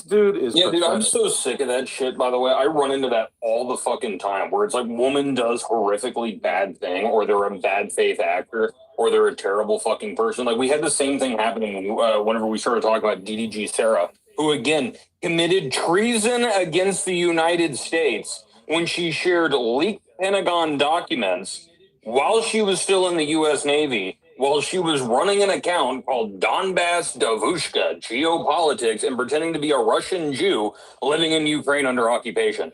dude is Yeah, dude, I'm pathetic. so sick of that shit, by the way. I run into that all the fucking time, where it's like woman does horrifically bad thing, or they're a bad faith actor, or they're a terrible fucking person. Like, we had the same thing happening whenever we started talking about DDG Sarah, who, again, committed treason against the United States when she shared leaked Pentagon documents while she was still in the U.S. Navy, while she was running an account called Donbass Davushka Geopolitics and pretending to be a Russian Jew living in Ukraine under occupation.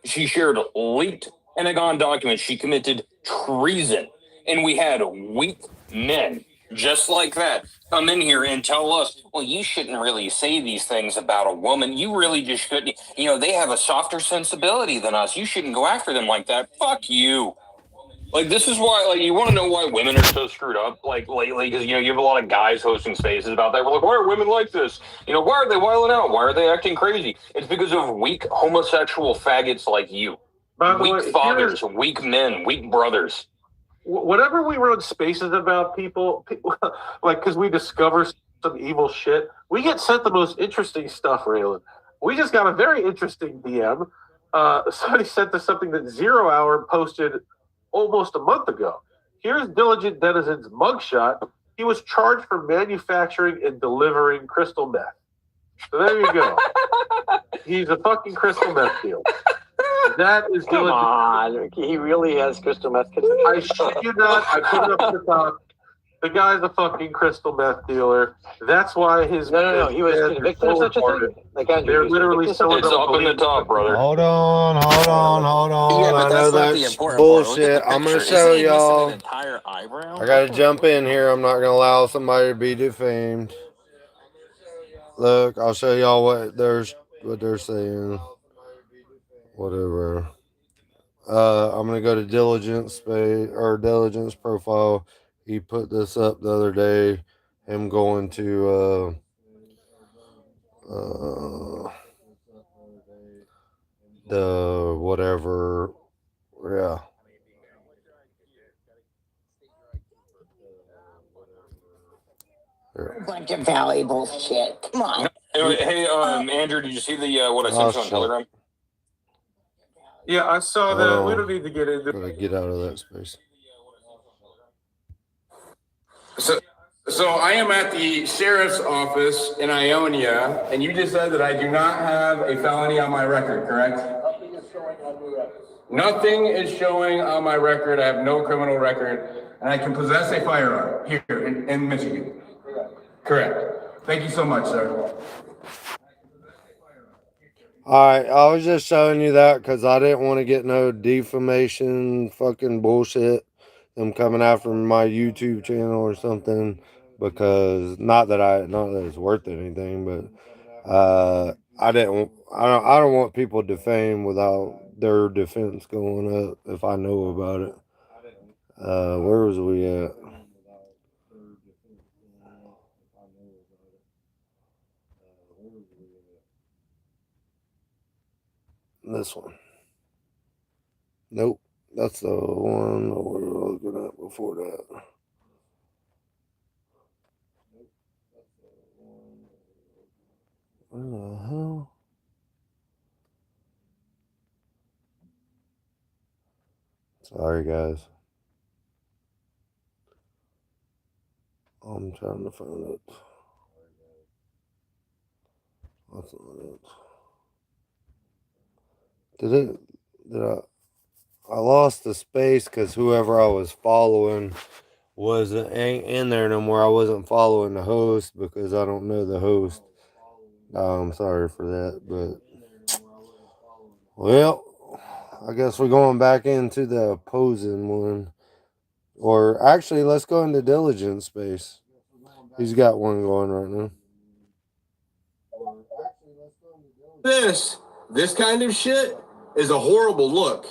She shared leaked Pentagon documents. She committed treason. And we had weak men just like that come in here and tell us, well, you shouldn't really say these things about a woman. You really just shouldn't. They have a softer sensibility than us. You shouldn't go after them like that. Fuck you. Like, this is why, like, you want to know why women are so screwed up, like, lately, because, you have a lot of guys hosting spaces about that. We're like, why are women like this? Why are they wilding out? Why are they acting crazy? It's because of weak homosexual faggots like you. Weak fathers, weak men, weak brothers. Whenever we run spaces about people like, because we discover some evil shit, we get sent the most interesting stuff, Raylan. We just got a very interesting DM. Somebody sent us something that 0 Hour posted almost a month ago. Here's Diligent Denizen's mugshot. He was charged for manufacturing and delivering crystal meth. So there you go. He's a fucking crystal meth dealer. That is Come on, he really has crystal meth. I shit you not. I put it up at the top. The guy's a fucking crystal meth dealer. That's why his No. He was convicted of such a thing. Like Andrew, they're literally so It's up in the top, brother. Hold on. Yeah, but I know that's not the that's important part. Look bullshit. at the I'm gonna picture. show Isn't he missing y'all. an entire eyebrow? I gotta jump in here. I'm not gonna allow somebody to be defamed. Look, I'll show y'all what they're saying. Whatever. I'm gonna go to diligence profile. He put this up the other day. Him going to the whatever. Yeah. Bunch of valuable shit. Come on. Hey, Andrew, did you see the what I sent you on Telegram? Yeah, I saw that. We don't need to get into. Gotta get out of that space. So I am at the sheriff's office in Ionia, and you just said that I do not have a felony on my record, correct? Nothing is showing on my record. I have no criminal record, and I can possess a firearm here in Michigan. Correct. Thank you so much, sir. Alright, I was just showing you that because I didn't want to get no defamation fucking bullshit. Them coming after my YouTube channel or something. Because not that it's worth anything, but I don't want people defamed without their defense going up if I know about it. Where was we at? This one. Nope. That's the one we were looking at before that. Where the hell? Sorry, guys. I'm trying to find it. That's not it. I lost the space because whoever I was following ain't in there no more. I wasn't following the host because I don't know the host. I'm sorry for that, but well, I guess we're going back into the opposing one. Or actually, let's go into diligence space. He's got one going right now. This kind of shit is a horrible look.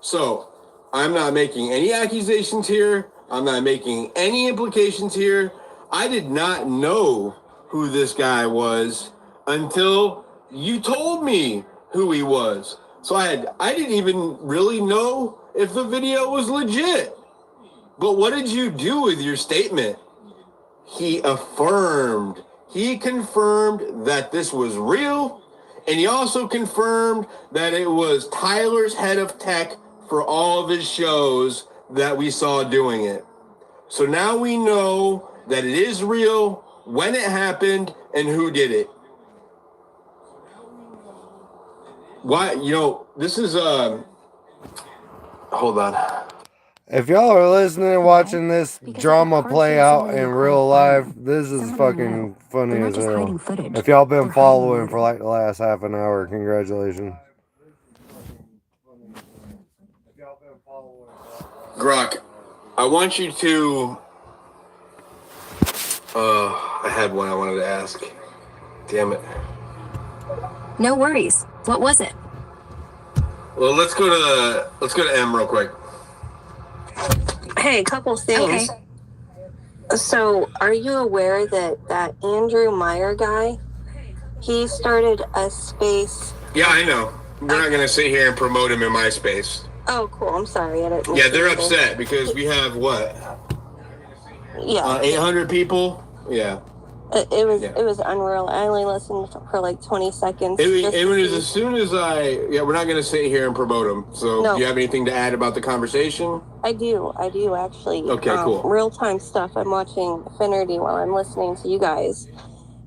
So I'm not making any accusations here. I'm not making any implications here. I did not know who this guy was until you told me who he was. So I didn't even really know if the video was legit. But what did you do with your statement? He confirmed that this was real, and he also confirmed that it was Tyler's head of tech for all of his shows that we saw doing it. So now we know that it is real, when it happened, and who did it. Why, this is hold on. If y'all are listening and watching this drama play out in real life, this is fucking funny as hell. If y'all been following for like the last half an hour, congratulations. Grok, I want you to... I had one I wanted to ask. Damn it. No worries. What was it? Well, let's go to M real quick. Hey, couple things. Okay. So, are you aware that Andrew Meyer guy, he started a space? Yeah, I know. We're not going to sit here and promote him in my space. Oh, cool. I'm sorry. I didn't. Yeah, they're upset because we have what? Yeah. 800 people? Yeah. It was unreal. I only listened for like 20 seconds. It was as soon as we're not going to sit here and promote him. So No. Do you have anything to add about the conversation? I do actually. Okay, cool. Real-time stuff. I'm watching Finnerty while I'm listening to you guys.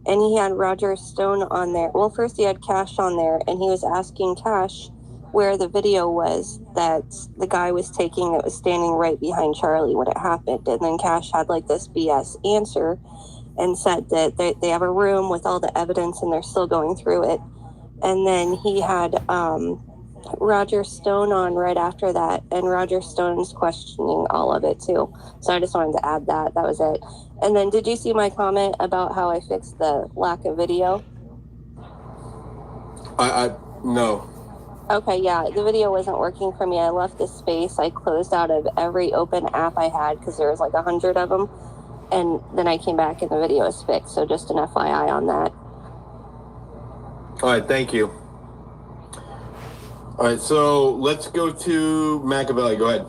And he had Roger Stone on there. Well, first he had Cash on there, and he was asking Cash where the video was that the guy was taking that was standing right behind Charlie when it happened. And then Cash had like this BS answer and said that they have a room with all the evidence and they're still going through it. And then he had Roger Stone on right after that, and Roger Stone's questioning all of it too. So I just wanted to add that. That was it. And then did you see my comment about how I fixed the lack of video? No. Okay, yeah, the video wasn't working for me. I left the space. I closed out of every open app I had because there was like 100 of them. And then I came back and the video is fixed. So just an FYI on that. All right, thank you. All right, so let's go to Machiavelli. Go ahead.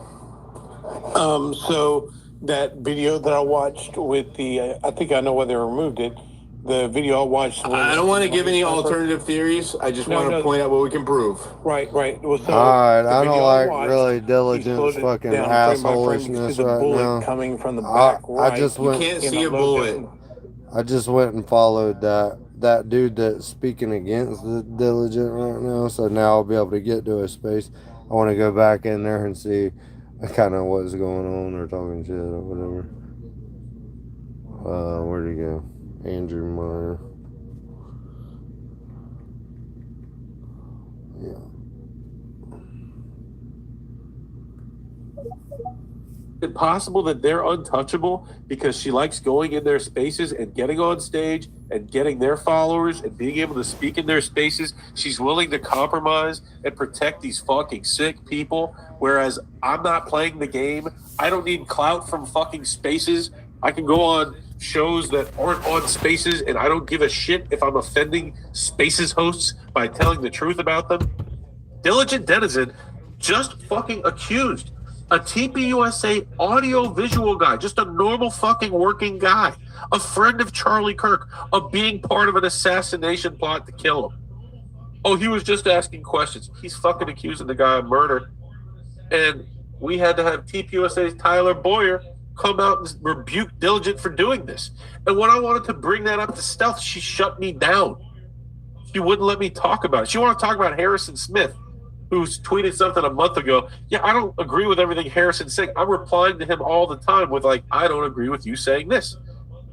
So that video that I watched with the, I think I know why they removed it. The video I watched. I don't want to give any alternative theories. I just want to point out what we can prove. Right. Well, so all right, I don't like really diligent fucking assholishness right now. Coming from the back I just went. You can't see a bullet. I just went and followed that dude that's speaking against the diligent right now. So now I'll be able to get to a space. I want to go back in there and see kind of what's going on or talking shit or whatever. Where'd he go? Andrew Meyer. Yeah. Is it possible that they're untouchable because she likes going in their spaces and getting on stage and getting their followers and being able to speak in their spaces? She's willing to compromise and protect these fucking sick people, whereas I'm not playing the game. I don't need clout from fucking spaces. I can go on shows that aren't on spaces and I don't give a shit if I'm offending spaces hosts by telling the truth about them. Diligent Denizen just fucking accused a TPUSA audio visual guy, just a normal fucking working guy, a friend of Charlie Kirk, of being part of an assassination plot to kill him. Oh, he was just asking questions. He's fucking accusing the guy of murder. And we had to have TPUSA's Tyler Boyer come out and rebuke Diligent for doing this. And when I wanted to bring that up to Stealth, she shut me down. She wouldn't let me talk about it. She wanted to talk about Harrison Smith, who's tweeted something a month ago. Yeah, I don't agree with everything Harrison's saying. I'm replying to him all the time with like, I don't agree with you saying this.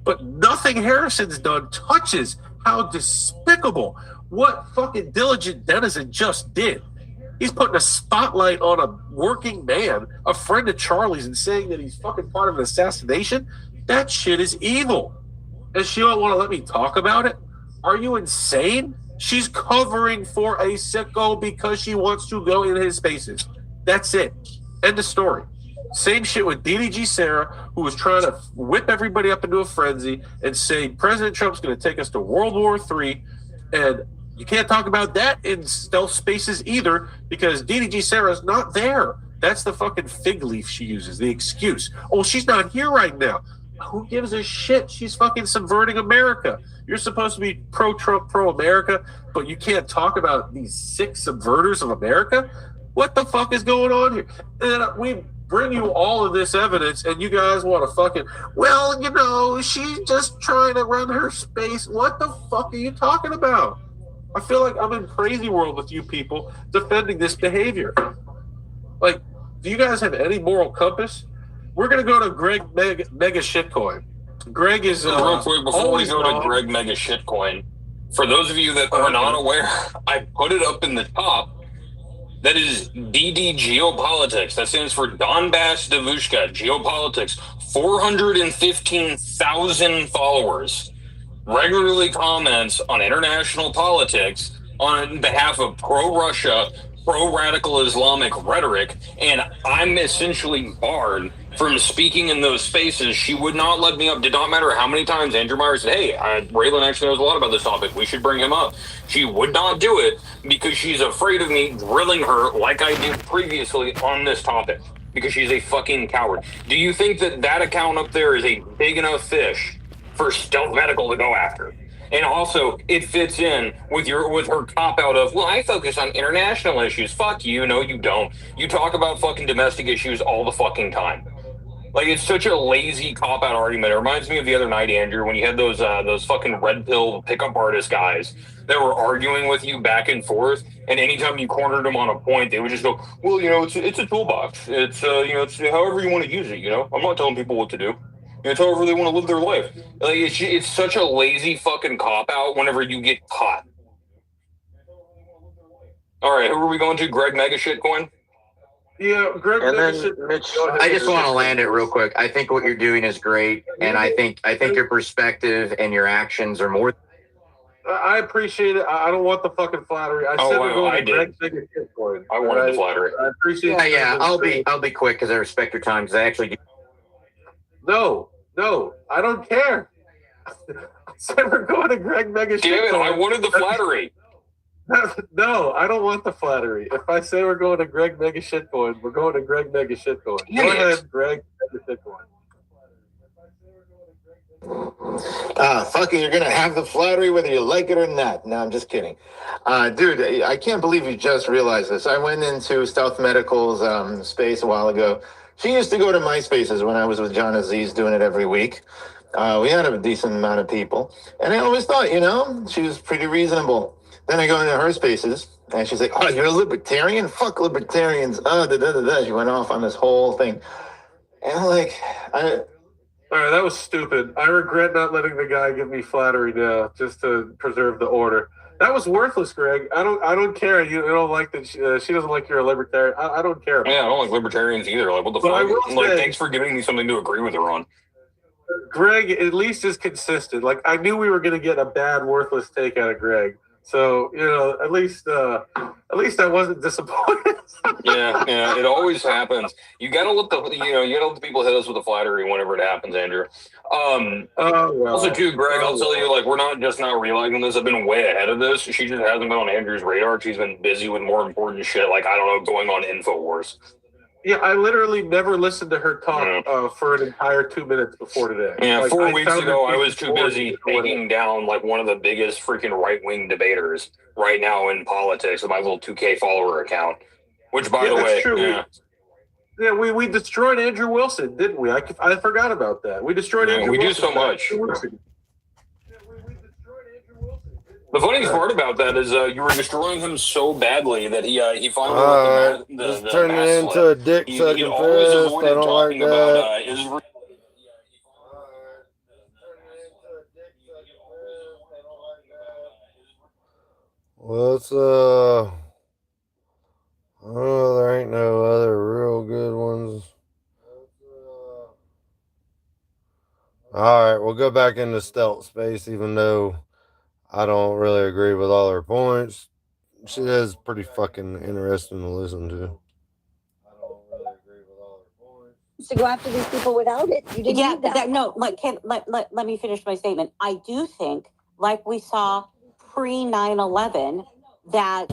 But nothing Harrison's done touches how despicable what fucking Diligent Denizen just did. He's putting a spotlight on a working man, a friend of Charlie's, and saying that he's fucking part of an assassination. That shit is evil. And she don't want to let me talk about it? Are you insane? She's covering for a sicko because she wants to go in his spaces. That's it. End of story. Same shit with DDG Sarah, who was trying to whip everybody up into a frenzy and say President Trump's going to take us to World War III. And you can't talk about that in Stealth spaces either because DDG Sarah's not there. That's the fucking fig leaf she uses, the excuse. Oh, she's not here right now. Who gives a shit? She's fucking subverting America. You're supposed to be pro-Trump, pro-America, but you can't talk about these sick subverters of America? What the fuck is going on here? And we bring you all of this evidence, and you guys want to fucking, well, you know, she's just trying to run her space. What the fuck are you talking about? I feel like I'm in crazy world with you people defending this behavior. Like, do you guys have any moral compass? We're going to go to Greg Mega Shitcoin. Greg is real quick before we go to Greg Mega Shitcoin. For those of you that are not aware, I put it up in the top. That is DD Geopolitics. That stands for Donbass Davushka Geopolitics. 415,000 followers. Regularly comments on international politics on behalf of pro-Russia, pro-radical Islamic rhetoric, and I'm essentially barred from speaking in those spaces. She would not let me up. Did not matter how many times Andrew Meyer said, hey, Raylan actually knows a lot about this topic. We should bring him up. She would not do it because she's afraid of me drilling her like I did previously on this topic because she's a fucking coward. Do you think that that account up there is a big enough fish for Stealth Medical to go after? And also, it fits in with her cop-out of, well, I focus on international issues. Fuck you. No, you don't. You talk about fucking domestic issues all the fucking time. Like, it's such a lazy cop-out argument. It reminds me of the other night, Andrew, when you had those fucking red pill pickup artist guys that were arguing with you back and forth, and anytime you cornered them on a point, they would just go, well, it's a toolbox. It's it's however you want to use it. I'm not telling people what to do. It's however they want to live their life. Like, it's such a lazy fucking cop-out whenever you get caught. All right, who are we going to? Greg Mega Shitcoin? Yeah, Greg. And then, Mitch, I just want to land it real quick. I think what you're doing is great, and I think your perspective and your actions are more. I appreciate it. I don't want the fucking flattery. I said we're going to Greg Mega Shitcoin. I wanted the flattery. I appreciate it. Yeah. I'll be quick because I respect your time. Because I actually do. No, I don't care. I said we're going to Greg Mega Shitcoin. Damn it! I wanted the flattery. No, I don't want the flattery. If I say we're going to Greg Mega Shitcoin, we're going to Greg Mega Shitcoin. Go ahead, Greg Mega Shitcoin. Fuck it, you're gonna have the flattery whether you like it or not. No, I'm just kidding. Dude, I can't believe you just realized this. I went into Stealth Medical's space a while ago. She used to go to my spaces when I was with John Aziz doing it every week. We had a decent amount of people. And I always thought, she was pretty reasonable. Then I go into her spaces, and she's like, oh, you're a libertarian? Fuck libertarians. She went off on this whole thing. And I'm like, all right, that was stupid. I regret not letting the guy give me flattery now, just to preserve the order. That was worthless, Greg. I don't care. You don't like that. She doesn't like you're a libertarian. I don't care. Yeah, I don't like libertarians either. Like, what the fuck? Like, thanks for giving me something to agree with her on. Greg at least is consistent. Like, I knew we were going to get a bad, worthless take out of Greg. So, at least I wasn't disappointed. yeah, it always happens. You gotta let the people hit us with the flattery whenever it happens, Andrew. Also, too, Greg, I'll tell you, like, we're not just not realizing this. I've been way ahead of this. She just hasn't been on Andrew's radar. She's been busy with more important shit, like, I don't know, going on InfoWars. Yeah, I literally never listened to her talk for an entire 2 minutes before today. Yeah, like, 4 weeks ago, I was too busy taking down, like, one of the biggest freaking right-wing debaters right now in politics with my little 2K follower account. Which, by the way, yeah, we destroyed Andrew Wilson, didn't we? I forgot about that. We destroyed Andrew Wilson. We do so much. The funniest part about that is you were destroying him so badly that he finally let the turn it into a dick sucking fist. I don't like that. Well, there ain't no other real good ones. Alright, we'll go back into stealth space, even though I don't really agree with all her points. She is pretty fucking interesting to listen to. To go after these people without it. You didn't need that. No, let me finish my statement. I do think, like we saw pre 9/11, that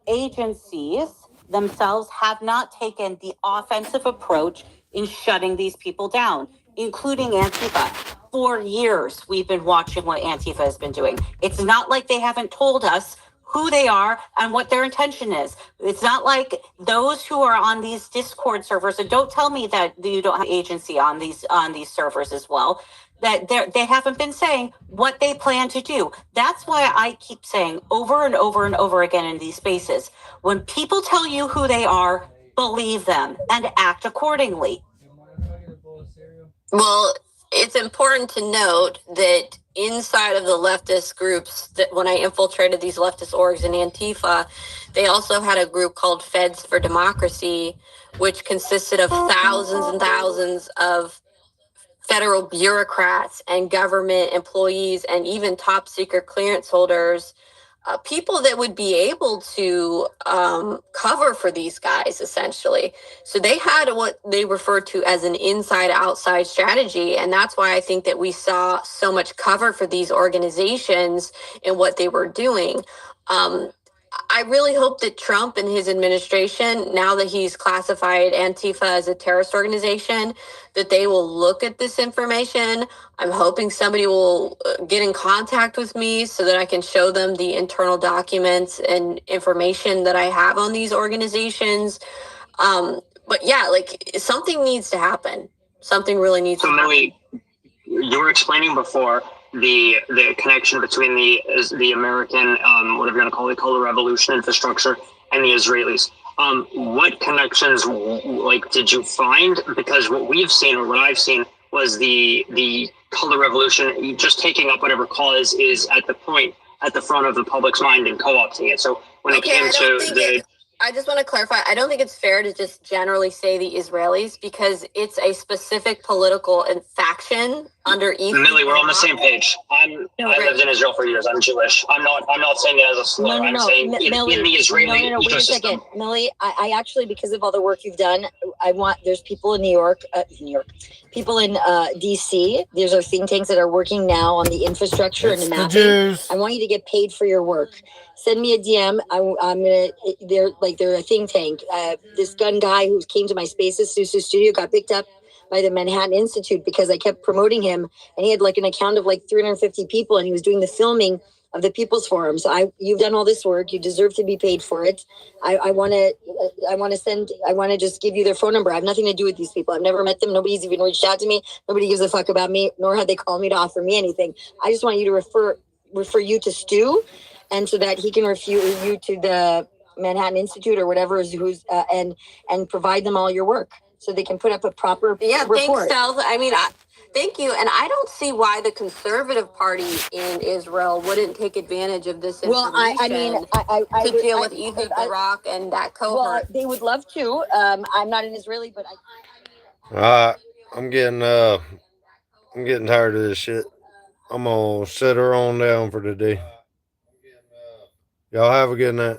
agencies themselves have not taken the offensive approach in shutting these people down, including Antifa. For years, we've been watching what Antifa has been doing. It's not like they haven't told us who they are and what their intention is. It's not like those who are on these Discord servers, and don't tell me that you don't have agency on these servers as well, that they haven't been saying what they plan to do. That's why I keep saying over and over and over again in these spaces, when people tell you who they are, believe them and act accordingly. Well, it's important to note that inside of the leftist groups, that when I infiltrated these leftist orgs in Antifa, they also had a group called Feds for Democracy, which consisted of thousands and thousands of federal bureaucrats and government employees and even top secret clearance holders, people that would be able to cover for these guys, essentially. So they had what they referred to as an inside-outside strategy, and that's why I think that we saw so much cover for these organizations and what they were doing. I really hope that Trump and his administration, now that he's classified Antifa as a terrorist organization, that they will look at this information. I'm hoping somebody will get in contact with me so that I can show them the internal documents and information that I have on these organizations. But yeah, like, something needs to happen. Something really needs to happen. Millie, you were explaining before the connection between the American whatever you're gonna call it, color revolution infrastructure and the Israelis. What connections like did you find? Because what we've seen or what I've seen was the color revolution just taking up whatever cause is at the front of the public's mind and co-opting it. So when it came to I just want to clarify. I don't think it's fair to just generally say the Israelis because it's a specific political faction under Ehud. Millie, we're on the same page. I lived in Israel for years. I'm Jewish. I'm not saying it as a slur. I'm saying in the Israeli ecosystem. Wait a second, Millie. I actually, because of all the work you've done, there's people in New York, people in DC. There's our think tanks that are working now on the infrastructure and the mapping. I want you to get paid for your work. Send me a DM. I'm gonna. They're a think tank. This gun guy who came to my Spaces Susu studio got picked up by the Manhattan Institute because I kept promoting him, and he had like an account of like 350 people, and he was doing the filming of the People's Forum. So you've done all this work. You deserve to be paid for it. I want to just give you their phone number. I have nothing to do with these people. I've never met them. Nobody's even reached out to me. Nobody gives a fuck about me, nor have they called me to offer me anything. I just want you to refer you to Stu, and so that he can refer you to the Manhattan Institute or whatever and provide them all your work so they can put up a proper report. Thanks, Sal. I mean, thank you. And I don't see why the Conservative Party in Israel wouldn't take advantage of this information. Well, I to deal with Ehud Barak and that cohort. Well, they would love to. I'm not an Israeli, but I'm getting tired of this shit. I'm gonna set her on down for today. Y'all have a good night.